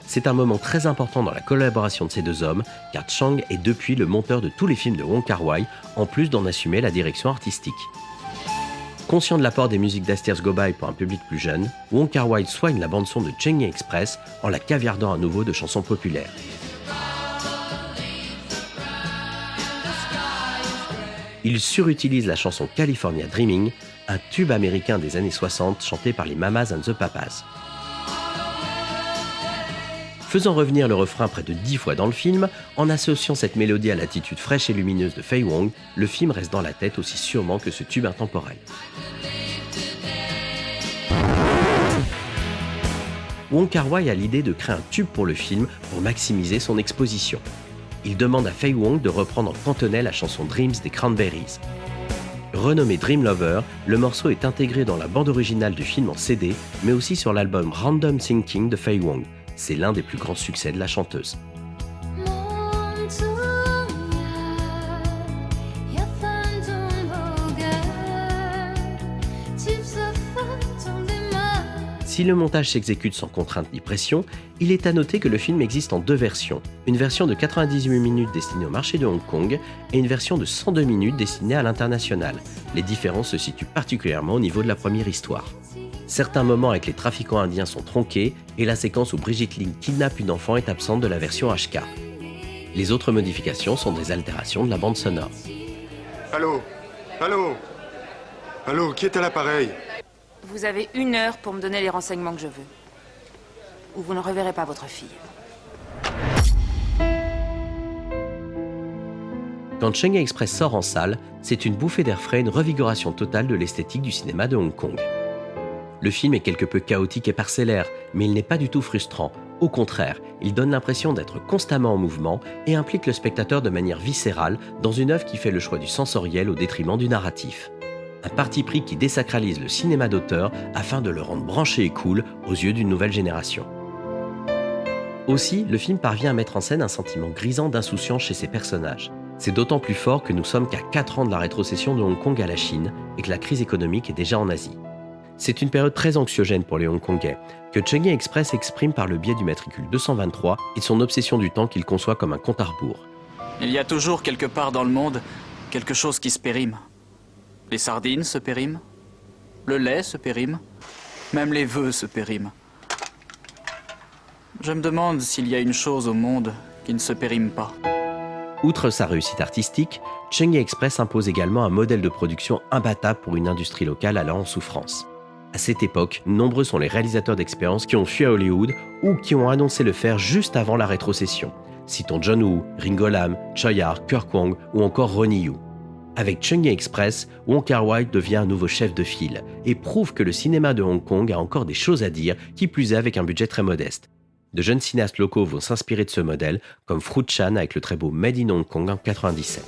C'est un moment très important dans la collaboration de ces deux hommes, car Chang est depuis le monteur de tous les films de Wong Kar-wai, en plus d'en assumer la direction artistique. Conscient de l'apport des musiques d'Astiers Go-By pour un public plus jeune, Wong Kar-wai soigne la bande-son de Chungking Express en la caviardant à nouveau de chansons populaires. Il surutilise la chanson California Dreaming, un tube américain des années 60 chanté par les Mamas and the Papas. Faisant revenir le refrain près de 10 fois dans le film, en associant cette mélodie à l'attitude fraîche et lumineuse de Faye Wong, le film reste dans la tête aussi sûrement que ce tube intemporel. Wong Kar-wai a l'idée de créer un tube pour le film pour maximiser son exposition. Il demande à Faye Wong de reprendre en cantonais la chanson Dreams des Cranberries. Renommé Dream Lover, le morceau est intégré dans la bande originale du film en CD, mais aussi sur l'album Random Thinking de Faye Wong. C'est l'un des plus grands succès de la chanteuse. Si le montage s'exécute sans contrainte ni pression, il est à noter que le film existe en deux versions. Une version de 98 minutes destinée au marché de Hong Kong et une version de 102 minutes destinée à l'international. Les différences se situent particulièrement au niveau de la première histoire. Certains moments avec les trafiquants indiens sont tronqués et la séquence où Brigitte Ling kidnappe une enfant est absente de la version HK. Les autres modifications sont des altérations de la bande sonore. Allô ? Allô ? Allô, qui est à l'appareil ? Vous avez 1 heure pour me donner les renseignements que je veux. Ou vous ne reverrez pas votre fille. Quand Chungking Express sort en salle, c'est une bouffée d'air frais, une revigoration totale de l'esthétique du cinéma de Hong Kong. Le film est quelque peu chaotique et parcellaire, mais il n'est pas du tout frustrant. Au contraire, il donne l'impression d'être constamment en mouvement et implique le spectateur de manière viscérale dans une œuvre qui fait le choix du sensoriel au détriment du narratif. Un parti pris qui désacralise le cinéma d'auteur afin de le rendre branché et cool aux yeux d'une nouvelle génération. Aussi, le film parvient à mettre en scène un sentiment grisant d'insouciance chez ses personnages. C'est d'autant plus fort que nous sommes qu'à 4 ans de la rétrocession de Hong Kong à la Chine et que la crise économique est déjà en Asie. C'est une période très anxiogène pour les Hongkongais, que Chungking Express exprime par le biais du matricule 223 et de son obsession du temps qu'il conçoit comme un compte à rebours. Il y a toujours quelque part dans le monde quelque chose qui se périme. Les sardines se périment, le lait se périme, même les vœux se périment. Je me demande s'il y a une chose au monde qui ne se périme pas. Outre sa réussite artistique, Chungking Express impose également un modèle de production imbattable pour une industrie locale alors en souffrance. À cette époque, nombreux sont les réalisateurs d'expérience qui ont fui à Hollywood ou qui ont annoncé le faire juste avant la rétrocession. Citons John Woo, Ringo Lam, Choi Yar, Kirk Wong ou encore Ronnie Yu. Avec Chungking Express, Wong Kar-wai devient un nouveau chef de file et prouve que le cinéma de Hong Kong a encore des choses à dire, qui plus est avec un budget très modeste. De jeunes cinéastes locaux vont s'inspirer de ce modèle, comme Fruit Chan avec le très beau Made in Hong Kong en 1997.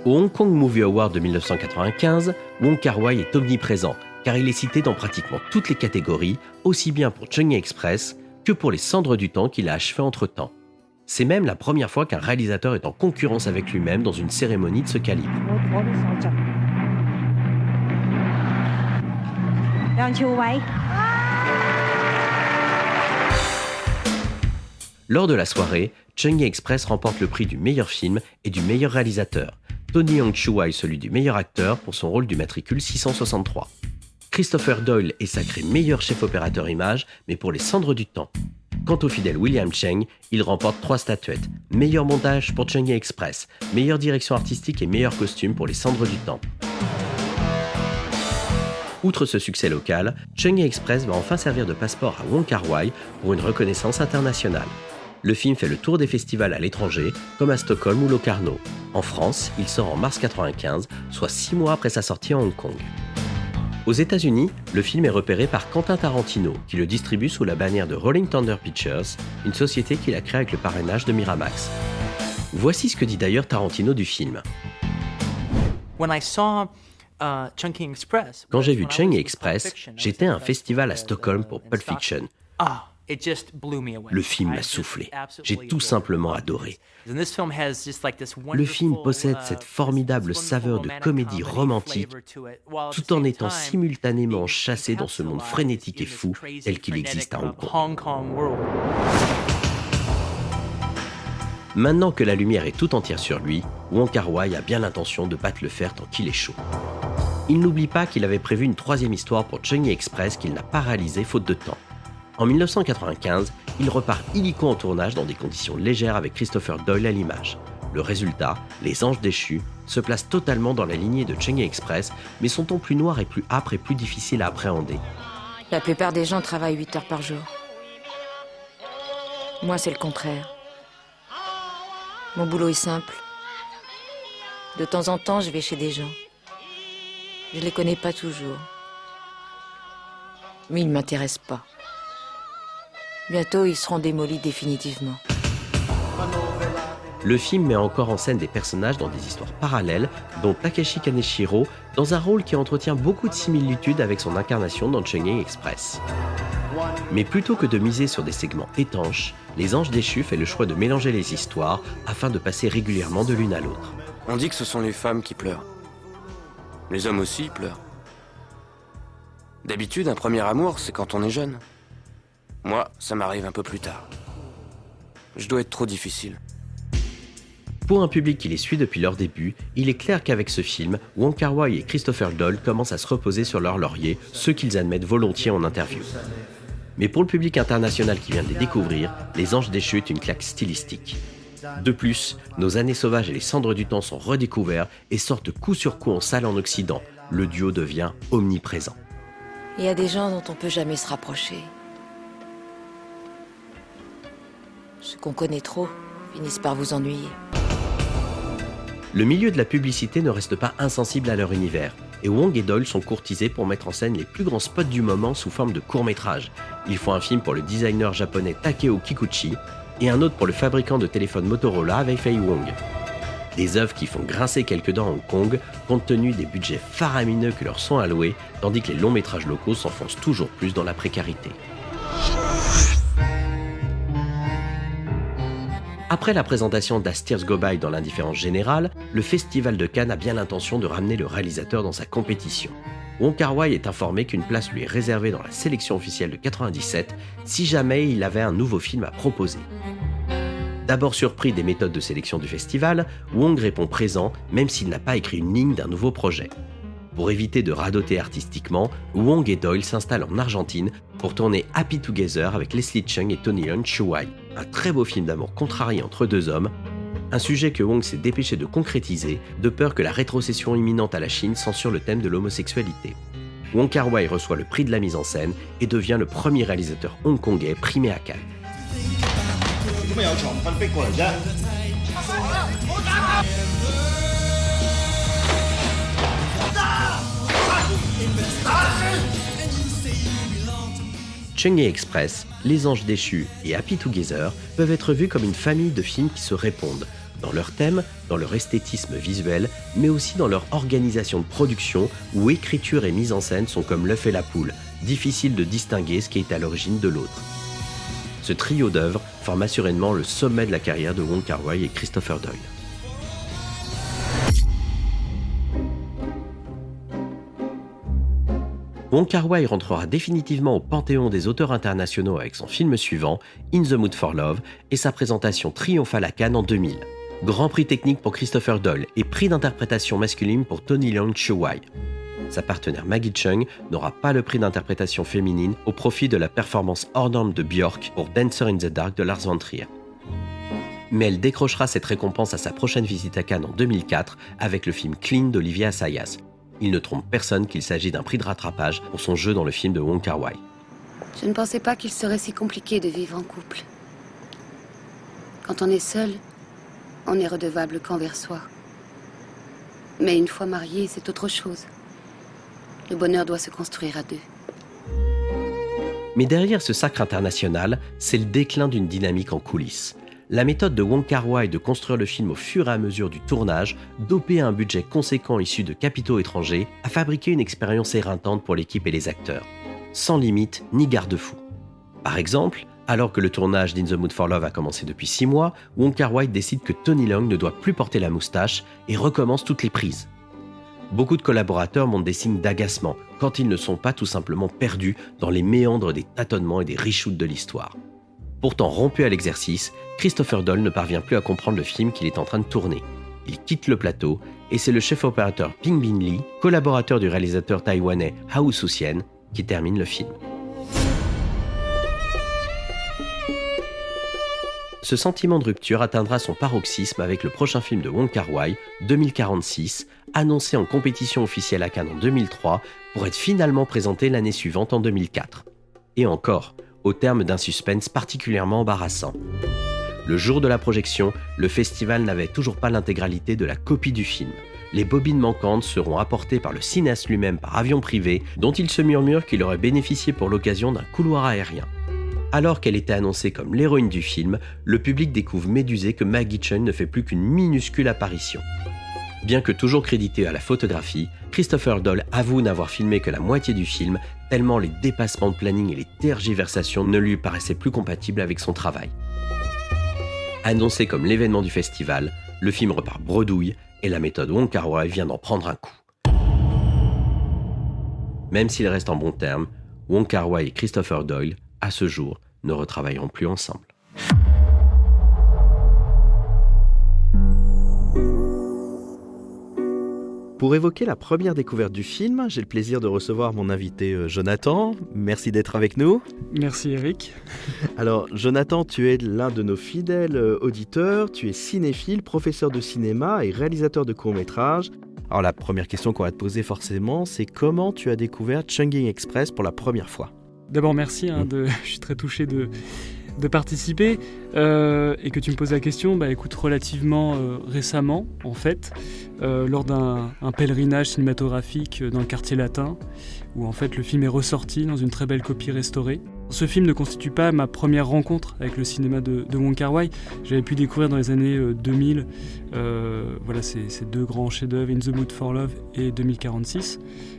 Au Hong Kong Movie Award de 1995, Wong Kar-wai est omniprésent, car il est cité dans pratiquement toutes les catégories, aussi bien pour Chungking Express que pour Les Cendres du Temps qu'il a achevé entre-temps. C'est même la première fois qu'un réalisateur est en concurrence avec lui-même dans une cérémonie de ce calibre. Lors de la soirée, Chungking Express remporte le prix du meilleur film et du meilleur réalisateur. Tony Leung-Chiu-wai celui du meilleur acteur pour son rôle du matricule 663. Christopher Doyle est sacré meilleur chef opérateur image, mais pour Les Cendres du Temps. Quant au fidèle William Cheng, il remporte 3 statuettes. Meilleur montage pour Chungking Express, meilleure direction artistique et meilleur costume pour Les Cendres du Temps. Outre ce succès local, Chungking Express va enfin servir de passeport à Wong Kar-wai pour une reconnaissance internationale. Le film fait le tour des festivals à l'étranger, comme à Stockholm ou Locarno. En France, il sort en mars 1995, soit 6 mois après sa sortie en Hong Kong. Aux États-Unis, le film est repéré par Quentin Tarantino, qui le distribue sous la bannière de Rolling Thunder Pictures, une société qu'il a créée avec le parrainage de Miramax. Voici ce que dit d'ailleurs Tarantino du film. Quand j'ai vu Chungking Express, j'étais à un festival à Stockholm pour Pulp Fiction. Le film m'a soufflé. J'ai tout simplement adoré. Le film possède cette formidable saveur de comédie romantique, tout en étant simultanément chassé dans ce monde frénétique et fou tel qu'il existe à Hong Kong. Maintenant que la lumière est tout entière sur lui, Wong Kar-wai a bien l'intention de battre le fer tant qu'il est chaud. Il n'oublie pas qu'il avait prévu une troisième histoire pour Chungking Express qu'il n'a pas réalisée faute de temps. En 1995, il repart illico en tournage dans des conditions légères avec Christopher Doyle à l'image. Le résultat, Les Anges Déchus, se place totalement dans la lignée de Chungking Express, mais son ton plus noir et plus âpre et plus difficile à appréhender. La plupart des gens travaillent 8 heures par jour. Moi, c'est le contraire. Mon boulot est simple. De temps en temps, je vais chez des gens. Je les connais pas toujours. Mais ils ne m'intéressent pas. Bientôt, ils seront démolis définitivement. Le film met encore en scène des personnages dans des histoires parallèles, dont Takeshi Kaneshiro, dans un rôle qui entretient beaucoup de similitudes avec son incarnation dans Chungking Express. Mais plutôt que de miser sur des segments étanches, Les Anges Déchus fait le choix de mélanger les histoires afin de passer régulièrement de l'une à l'autre. On dit que ce sont les femmes qui pleurent. Les hommes aussi pleurent. D'habitude, un premier amour, c'est quand on est jeune. Moi, ça m'arrive un peu plus tard. Je dois être trop difficile. Pour un public qui les suit depuis leur début, il est clair qu'avec ce film, Wong Kar-wai et Christopher Doyle commencent à se reposer sur leurs lauriers, ce qu'ils admettent volontiers en interview. Mais pour le public international qui vient de les découvrir, Les Anges Déchus est une claque stylistique. De plus, Nos années sauvages et Les cendres du temps sont redécouverts et sortent coup sur coup en salle en Occident. Le duo devient omniprésent. Il y a des gens dont on peut jamais se rapprocher. Ceux qu'on connaît trop finissent par vous ennuyer. Le milieu de la publicité ne reste pas insensible à leur univers, et Wong et Doyle sont courtisés pour mettre en scène les plus grands spots du moment sous forme de courts-métrages. Ils font un film pour le designer japonais Takeo Kikuchi et un autre pour le fabricant de téléphones Motorola Wei-Fei Wong. Des œuvres qui font grincer quelques dents à Hong Kong, compte tenu des budgets faramineux que leur sont alloués, tandis que les longs métrages locaux s'enfoncent toujours plus dans la précarité. Après la présentation d'As Tears Go By dans l'indifférence générale, le Festival de Cannes a bien l'intention de ramener le réalisateur dans sa compétition. Wong Kar-wai est informé qu'une place lui est réservée dans la sélection officielle de 97 si jamais il avait un nouveau film à proposer. D'abord surpris des méthodes de sélection du festival, Wong répond présent même s'il n'a pas écrit une ligne d'un nouveau projet. Pour éviter de radoter artistiquement, Wong et Doyle s'installent en Argentine pour tourner Happy Together avec Leslie Cheung et Tony Leung Chiu-wai, un très beau film d'amour contrarié entre deux hommes, un sujet que Wong s'est dépêché de concrétiser de peur que la rétrocession imminente à la Chine censure le thème de l'homosexualité. Wong Kar-wai reçoit le prix de la mise en scène et devient le premier réalisateur hongkongais primé à Cannes. Chungking Express, Les Anges Déchus et Happy Together peuvent être vus comme une famille de films qui se répondent, dans leur thème, dans leur esthétisme visuel, mais aussi dans leur organisation de production où écriture et mise en scène sont comme l'œuf et la poule, difficile de distinguer ce qui est à l'origine de l'autre. Ce trio d'œuvres forme assurément le sommet de la carrière de Wong Kar-wai et Christopher Doyle. Wong Kar-wai rentrera définitivement au panthéon des auteurs internationaux avec son film suivant, In the Mood for Love, et sa présentation triomphale à Cannes en 2000. Grand prix technique pour Christopher Doyle et prix d'interprétation masculine pour Tony Leung Chiu-wai. Sa partenaire Maggie Cheung n'aura pas le prix d'interprétation féminine au profit de la performance hors norme de Björk pour Dancer in the Dark de Lars von Trier. Mais elle décrochera cette récompense à sa prochaine visite à Cannes en 2004 avec le film Clean d'Olivier Assayas. Il ne trompe personne qu'il s'agit d'un prix de rattrapage pour son jeu dans le film de Wong Kar-wai. Je ne pensais pas qu'il serait si compliqué de vivre en couple. Quand on est seul, on est redevable qu'envers soi. Mais une fois marié, c'est autre chose. Le bonheur doit se construire à deux. Mais derrière ce sacre international, c'est le déclin d'une dynamique en coulisses. La méthode de Wong Kar-wai de construire le film au fur et à mesure du tournage, dopé à un budget conséquent issu de capitaux étrangers, a fabriqué une expérience éreintante pour l'équipe et les acteurs, sans limite ni garde-fou. Par exemple, alors que le tournage d'In the Mood for Love a commencé depuis 6 mois, Wong Kar-wai décide que Tony Leung ne doit plus porter la moustache et recommence toutes les prises. Beaucoup de collaborateurs montrent des signes d'agacement quand ils ne sont pas tout simplement perdus dans les méandres des tâtonnements et des reshoots de l'histoire. Pourtant rompu à l'exercice, Christopher Doyle ne parvient plus à comprendre le film qu'il est en train de tourner. Il quitte le plateau et c'est le chef-opérateur Ping Bin Lee, collaborateur du réalisateur taïwanais Hao Soo-sien, qui termine le film. Ce sentiment de rupture atteindra son paroxysme avec le prochain film de Wong Kar-wai, 2046, annoncé en compétition officielle à Cannes en 2003 pour être finalement présenté l'année suivante en 2004. Et encore, au terme d'un suspense particulièrement embarrassant. Le jour de la projection, le festival n'avait toujours pas l'intégralité de la copie du film. Les bobines manquantes seront apportées par le cinéaste lui-même par avion privé, dont il se murmure qu'il aurait bénéficié pour l'occasion d'un couloir aérien. Alors qu'elle était annoncée comme l'héroïne du film, le public découvre médusé que Maggie Cheung ne fait plus qu'une minuscule apparition. Bien que toujours crédité à la photographie, Christopher Doyle avoue n'avoir filmé que la moitié du film, tellement les dépassements de planning et les tergiversations ne lui paraissaient plus compatibles avec son travail. Annoncé comme l'événement du festival, le film repart bredouille et la méthode Wong Kar-wai vient d'en prendre un coup. Même s'ils restent en bons termes, Wong Kar-wai et Christopher Doyle, à ce jour, ne retravailleront plus ensemble. Pour évoquer la première découverte du film, j'ai le plaisir de recevoir mon invité Jonathan. Merci d'être avec nous. Merci Eric. Alors Jonathan, tu es l'un de nos fidèles auditeurs, tu es cinéphile, professeur de cinéma et réalisateur de courts-métrages. Alors la première question qu'on va te poser forcément, c'est comment tu as découvert Chungking Express pour la première fois ? D'abord merci, je suis très touché de participer et que tu me poses la question, écoute, relativement récemment en fait, lors d'un pèlerinage cinématographique dans le quartier latin, où en fait le film est ressorti dans une très belle copie restaurée. Ce film ne constitue pas ma première rencontre avec le cinéma de Wong Kar-wai. J'avais pu découvrir dans les années 2000 ces deux grands chefs-d'œuvre, In the Mood for Love et 2046.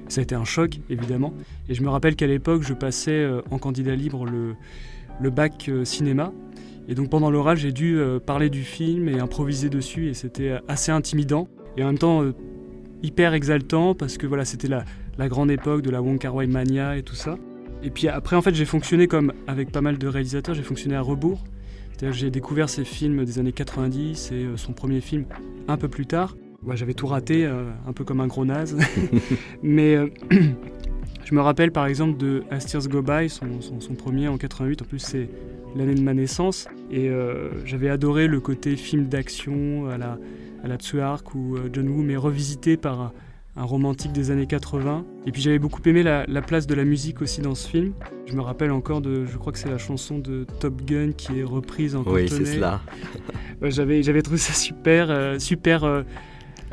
Ça a été un choc évidemment, et je me rappelle qu'à l'époque je passais en candidat libre le bac cinéma, et donc pendant l'oral j'ai dû parler du film et improviser dessus, et c'était assez intimidant et en même temps hyper exaltant, parce que c'était la grande époque de la Wong Kar-wai mania et tout ça. Et puis après en fait j'ai fonctionné comme avec pas mal de réalisateurs, j'ai fonctionné à rebours, c'est-à-dire que j'ai découvert ses films des années 90 et son premier film un peu plus tard. J'avais tout raté, un peu comme un gros naze, mais je me rappelle par exemple de As Tears Go By, son premier en 88, en plus c'est l'année de ma naissance, et j'avais adoré le côté film d'action à la Tsuark, où John Woo m'est revisité par un romantique des années 80, et puis j'avais beaucoup aimé la place de la musique aussi dans ce film. Je me rappelle encore je crois que c'est la chanson de Top Gun qui est reprise en cantonais. Oui, c'est cela. J'avais trouvé ça super...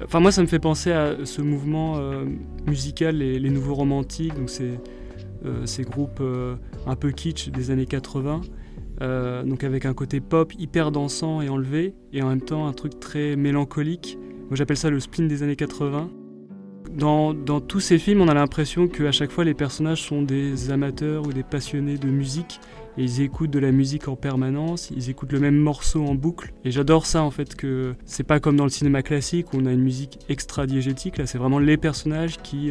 Enfin, moi, ça me fait penser à ce mouvement musical, les nouveaux romantiques, donc ces groupes un peu kitsch des années 80, donc avec un côté pop hyper dansant et enlevé, et en même temps un truc très mélancolique. Moi, j'appelle ça le spleen des années 80. Dans tous ces films, on a l'impression qu'à chaque fois, les personnages sont des amateurs ou des passionnés de musique, et ils écoutent de la musique en permanence, ils écoutent le même morceau en boucle. Et j'adore ça en fait, que c'est pas comme dans le cinéma classique où on a une musique extra-diégétique. Là, c'est vraiment les personnages qui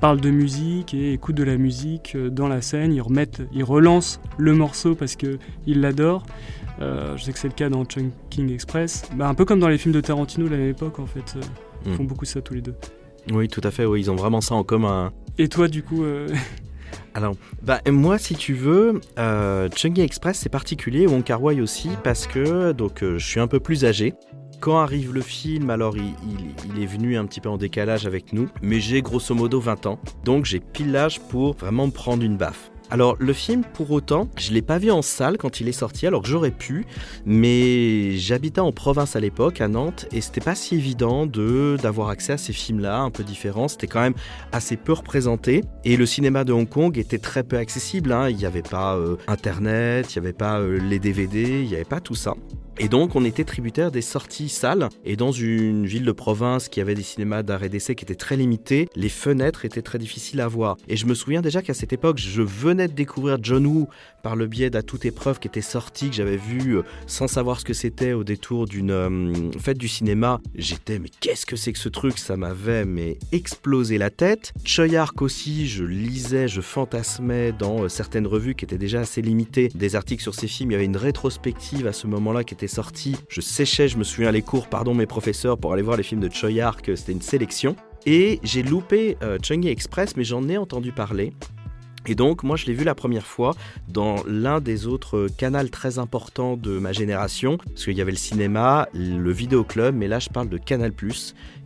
parlent de musique et écoutent de la musique dans la scène. Ils relancent le morceau parce qu'ils l'adorent. Je sais que c'est le cas dans Chungking Express. Un peu comme dans les films de Tarantino de la même époque en fait. Ils font beaucoup ça tous les deux. Oui, tout à fait, oui, ils ont vraiment ça en commun. Et toi du coup Alors, moi, si tu veux, Chungking Express, c'est particulier, Wong Kar-wai aussi, parce que je suis un peu plus âgé. Quand arrive le film, alors il est venu un petit peu en décalage avec nous, mais j'ai grosso modo 20 ans, donc j'ai pile l'âge pour vraiment me prendre une baffe. Alors le film, pour autant, je ne l'ai pas vu en salle quand il est sorti, alors que j'aurais pu, mais j'habitais en province à l'époque, à Nantes, et c'était pas si évident d'avoir accès à ces films-là, un peu différents, c'était quand même assez peu représenté, et le cinéma de Hong Kong était très peu accessible, il n'y avait pas Internet, il n'y avait pas les DVD, il n'y avait pas tout ça. Et donc, on était tributaire des sorties salles. Et dans une ville de province qui avait des cinémas d'art et d'essai qui étaient très limités, les fenêtres étaient très difficiles à voir. Et je me souviens déjà qu'à cette époque, je venais de découvrir John Woo par le biais d'À toute épreuve qui était sorti, que j'avais vu sans savoir ce que c'était au détour d'une fête du cinéma. J'étais, mais qu'est-ce que c'est que ce truc ? Ça m'avait explosé la tête. Choi Ark aussi, je lisais, je fantasmais dans certaines revues qui étaient déjà assez limitées des articles sur ces films. Il y avait une rétrospective à ce moment-là qui était sortie. Je séchais, je me souviens les cours, mes professeurs, pour aller voir les films de Choi Ark. C'était une sélection. Et j'ai loupé Changi Express, mais j'en ai entendu parler. Et donc, moi, je l'ai vu la première fois dans l'un des autres canaux très importants de ma génération, parce qu'il y avait le cinéma, le vidéoclub, mais là, je parle de Canal+,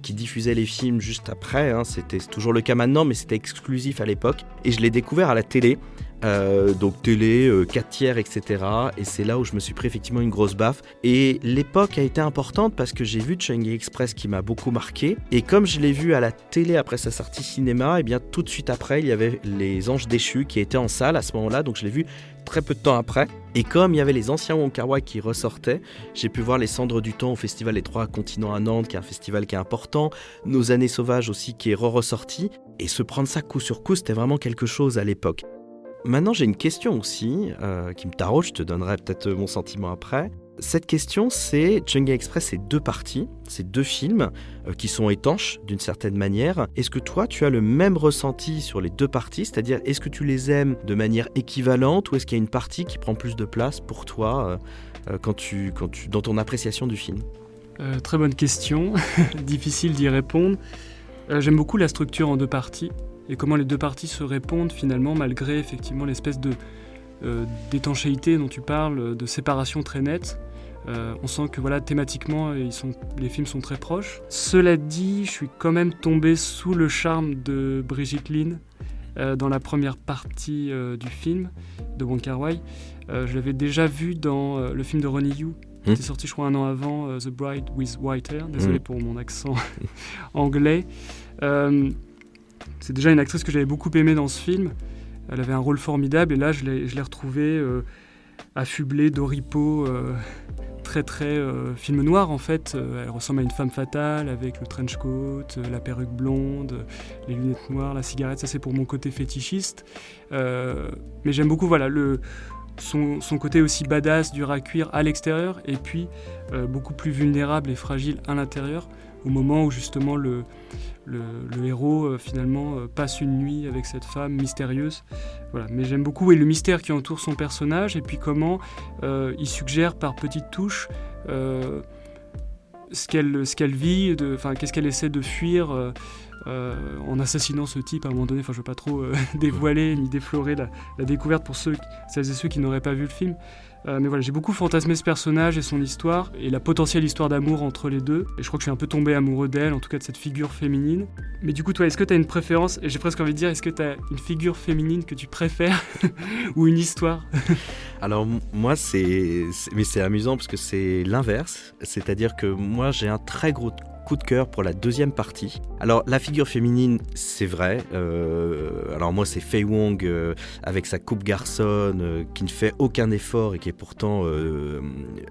qui diffusait les films juste après. C'est toujours le cas maintenant, mais c'était exclusif à l'époque. Et je l'ai découvert à la télé. Donc télé, 4 tiers, etc. Et c'est là où je me suis pris effectivement une grosse baffe. Et l'époque a été importante parce que j'ai vu Changi Express qui m'a beaucoup marqué. Et comme je l'ai vu à la télé après sa sortie cinéma, et bien tout de suite après, il y avait Les Anges Déchus qui étaient en salle à ce moment-là. Donc je l'ai vu très peu de temps après. Et comme il y avait les anciens Wong Kar-wai qui ressortaient, j'ai pu voir Les Cendres du Temps au festival Les Trois Continents à Nantes, qui est un festival qui est important. Nos Années Sauvages aussi qui est ressorti. Et se prendre ça coup sur coup, c'était vraiment quelque chose à l'époque. Maintenant, j'ai une question aussi qui me taraude, je te donnerai peut-être mon sentiment après. Cette question, c'est Changi Express, c'est 2 parties, c'est 2 films qui sont étanches d'une certaine manière. Est-ce que toi, tu as le même ressenti sur les 2 parties ? C'est-à-dire, est-ce que tu les aimes de manière équivalente ou est-ce qu'il y a une partie qui prend plus de place pour toi dans ton appréciation du film ? Très bonne question, difficile d'y répondre. J'aime beaucoup la structure en 2 parties. Et comment les 2 parties se répondent finalement malgré effectivement l'espèce d'étanchéité dont tu parles, de séparation très nette. On sent que thématiquement les films sont très proches. Cela dit, je suis quand même tombé sous le charme de Brigitte Lin dans la première partie du film de Wong Kar-wai. Je l'avais déjà vu dans le film de Ronnie Yu, qui était sorti je crois 1 an avant, The Bride with White Hair. Désolé pour mon accent anglais. C'est déjà une actrice que j'avais beaucoup aimée dans ce film. Elle avait un rôle formidable et là je l'ai retrouvée affublée d'oripeaux très film noir en fait. Elle ressemble à une femme fatale avec le trench coat, la perruque blonde, les lunettes noires, la cigarette. Ça c'est pour mon côté fétichiste. Mais j'aime beaucoup son côté aussi badass, dur à cuire à l'extérieur et puis beaucoup plus vulnérable et fragile à l'intérieur au moment où justement le héros finalement passe une nuit avec cette femme mystérieuse. Voilà. Mais j'aime beaucoup le mystère qui entoure son personnage et puis comment il suggère par petites touches ce qu'elle vit, qu'est-ce qu'elle essaie de fuir en assassinant ce type à un moment donné. Je ne veux pas trop dévoiler ni déflorer la découverte pour celles et ceux qui n'auraient pas vu le film. Mais voilà, j'ai beaucoup fantasmé ce personnage et son histoire et la potentielle histoire d'amour entre les deux. Et je crois que je suis un peu tombé amoureux d'elle, en tout cas de cette figure féminine. Mais du coup, toi, est-ce que tu as une préférence ? Et j'ai presque envie de dire, est-ce que tu as une figure féminine que tu préfères ou une histoire ? Alors moi, mais c'est amusant parce que c'est l'inverse. C'est-à-dire que moi, j'ai un très gros coup de cœur pour la 2e partie. Alors la figure féminine, c'est vrai. Alors moi c'est Faye Wong avec sa coupe garçonne qui ne fait aucun effort et qui est pourtant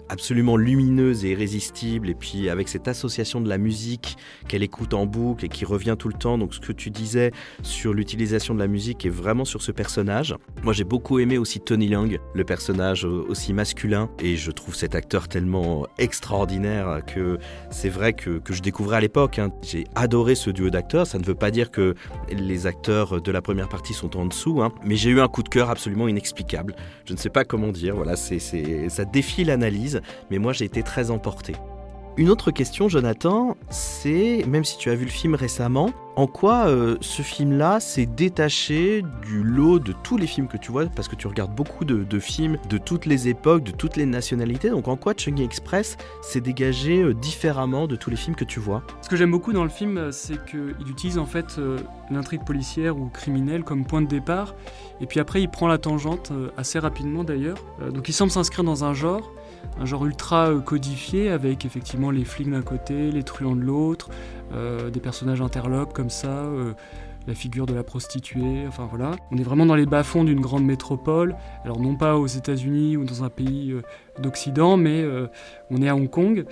absolument lumineuse et irrésistible. Et puis avec cette association de la musique qu'elle écoute en boucle et qui revient tout le temps. Donc ce que tu disais sur l'utilisation de la musique est vraiment sur ce personnage. Moi j'ai beaucoup aimé aussi Tony Leung, le personnage aussi masculin. Et je trouve cet acteur tellement extraordinaire que c'est vrai que je découvrais à l'époque. J'ai adoré ce duo d'acteurs. Ça ne veut pas dire que les acteurs de la première partie sont en dessous, mais j'ai eu un coup de cœur absolument inexplicable. Je ne sais pas comment dire. Voilà, ça défie l'analyse, mais moi j'ai été très emporté. Une autre question, Jonathan, c'est, même si tu as vu le film récemment, en quoi ce film-là s'est détaché du lot de tous les films que tu vois, parce que tu regardes beaucoup de films de toutes les époques, de toutes les nationalités, donc en quoi Chungking Express s'est dégagé différemment de tous les films que tu vois? Ce que j'aime beaucoup dans le film, c'est qu'il utilise en fait l'intrigue policière ou criminelle comme point de départ, et puis après il prend la tangente assez rapidement d'ailleurs. Donc il semble s'inscrire dans un genre ultra codifié, avec effectivement les flics d'un côté, les truands de l'autre, des personnages interlopes comme ça, la figure de la prostituée, enfin voilà. On est vraiment dans les bas-fonds d'une grande métropole, alors non pas aux États-Unis ou dans un pays d'Occident, mais on est à Hong Kong,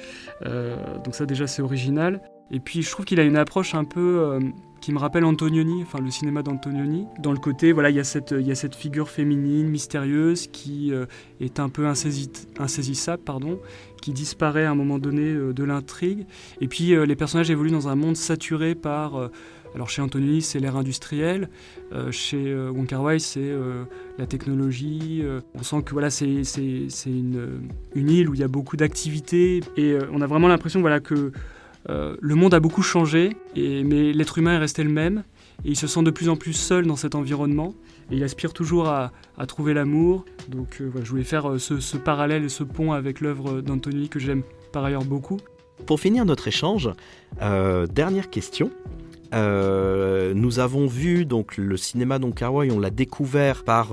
donc ça déjà c'est original. Et puis je trouve qu'il a une approche un peu qui me rappelle Antonioni, enfin le cinéma d'Antonioni. Dans le côté, voilà, il y a cette figure féminine mystérieuse qui est un peu insaisissable, qui disparaît à un moment donné de l'intrigue. Et puis les personnages évoluent dans un monde saturé par... alors chez Antonioni, c'est l'ère industrielle. Chez Wong Kar-wai, c'est la technologie. On sent que voilà, c'est une île où il y a beaucoup d'activités. Et on a vraiment l'impression voilà, que le monde a beaucoup changé, mais l'être humain est resté le même. Et il se sent de plus en plus seul dans cet environnement. Et il aspire toujours à trouver l'amour. Donc voilà, je voulais faire ce parallèle et ce pont avec l'œuvre d'Antonioni que j'aime par ailleurs beaucoup. Pour finir notre échange, dernière question. Nous avons vu donc le cinéma de Wong Kar-wai, on l'a découvert par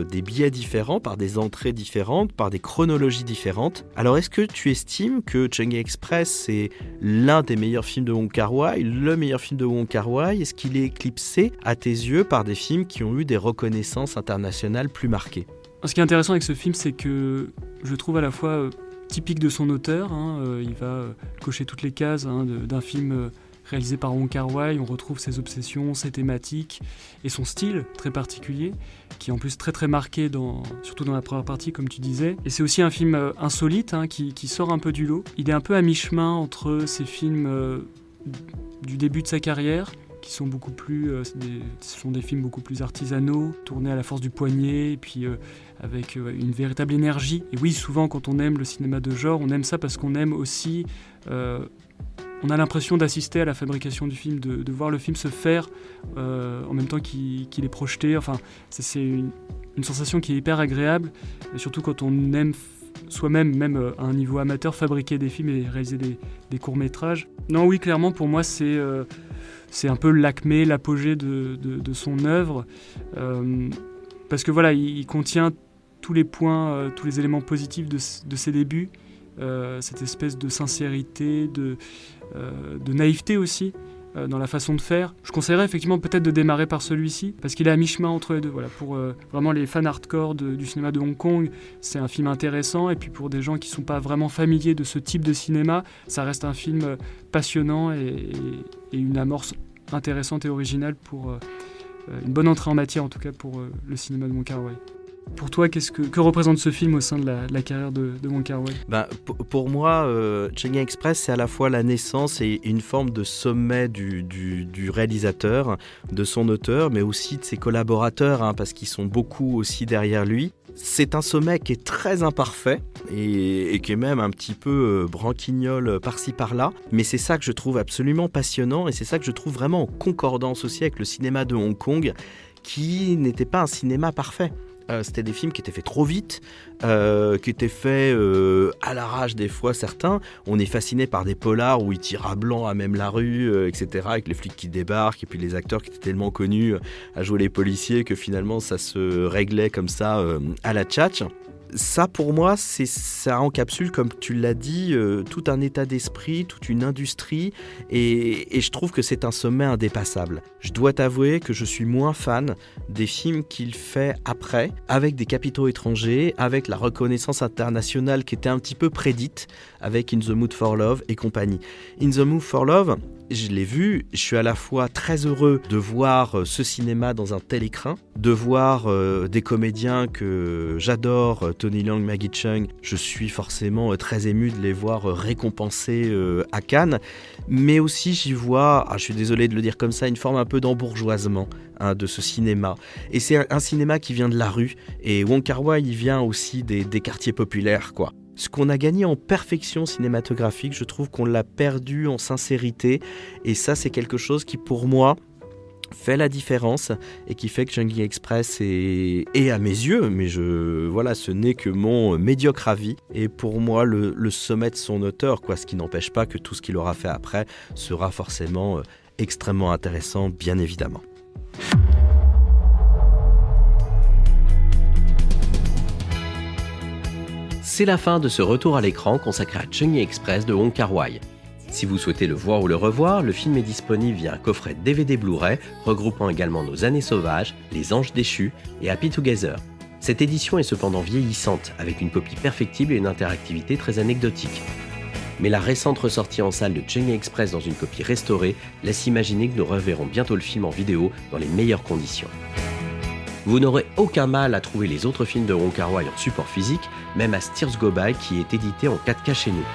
des biais différents, par des entrées différentes, par des chronologies différentes. Alors est-ce que tu estimes que Chungking Express c'est l'un des meilleurs films de Wong Kar-wai, le meilleur film de Wong Kar-wai? Est-ce qu'il est éclipsé à tes yeux par des films qui ont eu des reconnaissances internationales plus marquées? Ce qui est intéressant avec ce film, c'est que je trouve à la fois typique de son auteur, il va cocher toutes les cases d'un film réalisé par Wong Kar-wai. On retrouve ses obsessions, ses thématiques et son style très particulier, qui est en plus très très marqué, surtout dans la première partie comme tu disais. Et c'est aussi un film insolite qui sort un peu du lot. Il est un peu à mi-chemin entre ces films du début de sa carrière, qui sont beaucoup plus, ce sont des films beaucoup plus artisanaux, tournés à la force du poignet, et puis avec une véritable énergie. Et oui, souvent quand on aime le cinéma de genre, on aime ça parce qu'on aime aussi... on a l'impression d'assister à la fabrication du film, de voir le film se faire en même temps qu'il est projeté. Enfin, c'est une sensation qui est hyper agréable, et surtout quand on aime soi-même, même à un niveau amateur, fabriquer des films et réaliser des courts-métrages. Non, oui, clairement, pour moi, c'est un peu l'acmé, l'apogée de son œuvre, parce que voilà, il contient tous les points, tous les éléments positifs de ses débuts, cette espèce de sincérité, de naïveté aussi dans la façon de faire. Je conseillerais effectivement peut-être de démarrer par celui-ci, parce qu'il est à mi-chemin entre les deux. Voilà, pour vraiment les fans hardcore du cinéma de Hong Kong, c'est un film intéressant, et puis pour des gens qui ne sont pas vraiment familiers de ce type de cinéma, ça reste un film passionnant et une amorce intéressante et originale pour une bonne entrée en matière, en tout cas pour le cinéma de Wong Kar-wai. Pour toi, que représente ce film au sein de la carrière de Wong Kar-wai? Pour moi, Chungking Express, c'est à la fois la naissance et une forme de sommet du réalisateur, de son auteur, mais aussi de ses collaborateurs, parce qu'ils sont beaucoup aussi derrière lui. C'est un sommet qui est très imparfait et qui est même un petit peu branquignol par-ci par-là, mais c'est ça que je trouve absolument passionnant, et c'est ça que je trouve vraiment en concordance aussi avec le cinéma de Hong Kong, qui n'était pas un cinéma parfait. C'était des films qui étaient faits trop vite, qui étaient faits à l'arrache des fois certains. On est fasciné par des polars où ils tirent à blanc à même la rue, etc., avec les flics qui débarquent, et puis les acteurs qui étaient tellement connus à jouer les policiers que finalement ça se réglait comme ça à la tchatch. Ça, pour moi, ça encapsule, comme tu l'as dit, tout un état d'esprit, toute une industrie, et je trouve que c'est un sommet indépassable. Je dois t'avouer que je suis moins fan des films qu'il fait après, avec des capitaux étrangers, avec la reconnaissance internationale qui était un petit peu prédite, avec In the Mood for Love et compagnie. In the Mood for Love, je l'ai vu, je suis à la fois très heureux de voir ce cinéma dans un tel écrin, de voir des comédiens que j'adore, Tony Leung, Maggie Cheung. Je suis forcément très ému de les voir récompensés à Cannes, mais aussi j'y vois, je suis désolé de le dire comme ça, une forme un peu d'embourgeoisement de ce cinéma. Et c'est un cinéma qui vient de la rue, et Wong Kar-wai il vient aussi des quartiers populaires, quoi. Ce qu'on a gagné en perfection cinématographique, je trouve qu'on l'a perdu en sincérité. Et ça, c'est quelque chose qui, pour moi, fait la différence et qui fait que Chungking Express est à mes yeux, mais ce n'est que mon médiocre avis, et pour moi le sommet de son auteur, ce qui n'empêche pas que tout ce qu'il aura fait après sera forcément extrêmement intéressant, bien évidemment. C'est la fin de ce retour à l'écran consacré à Chungking Express de Wong Kar-wai. Si vous souhaitez le voir ou le revoir, le film est disponible via un coffret DVD Blu-ray, regroupant également Nos années sauvages, Les anges déchus et Happy Together. Cette édition est cependant vieillissante, avec une copie perfectible et une interactivité très anecdotique. Mais la récente ressortie en salle de Chungking Express dans une copie restaurée laisse imaginer que nous reverrons bientôt le film en vidéo dans les meilleures conditions. Vous n'aurez aucun mal à trouver les autres films de Wong Kar-wai en support physique, même As Tears Go By qui est édité en 4K chez nous.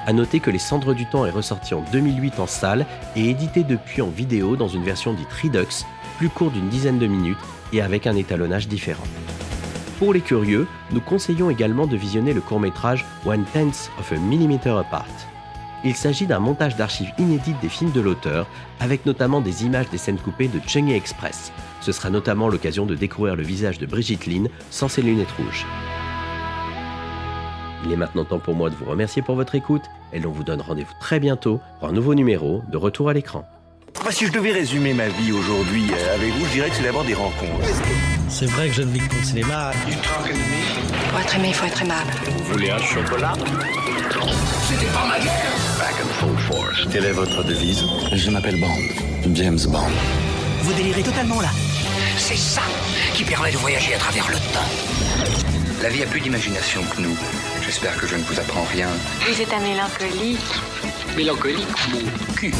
A noter que Les Cendres du Temps est ressorti en 2008 en salle et édité depuis en vidéo dans une version dite Redux, plus courte d'une dizaine de minutes et avec un étalonnage différent. Pour les curieux, nous conseillons également de visionner le court-métrage 1/10 of a Millimeter Apart. Il s'agit d'un montage d'archives inédites des films de l'auteur, avec notamment des images des scènes coupées de Chungking Express. Ce sera notamment l'occasion de découvrir le visage de Brigitte Lin sans ses lunettes rouges. Il est maintenant temps pour moi de vous remercier pour votre écoute et l'on vous donne rendez-vous très bientôt pour un nouveau numéro de Retour à l'écran. Si je devais résumer ma vie aujourd'hui avec vous, je dirais que c'est d'abord des rencontres. C'est vrai que je ne vis que pour le cinéma. Pour être aimé, il faut être aimable. Vous voulez un chocolat? C'était pas ma guerre. Back and full force. Quelle est votre devise? Je m'appelle Bond. James Bond. Vous délirez totalement là. C'est ça qui permet de voyager à travers le temps. La vie a plus d'imagination que nous. J'espère que je ne vous apprends rien. Vous êtes un mélancolique. Mélancolique, mon cul.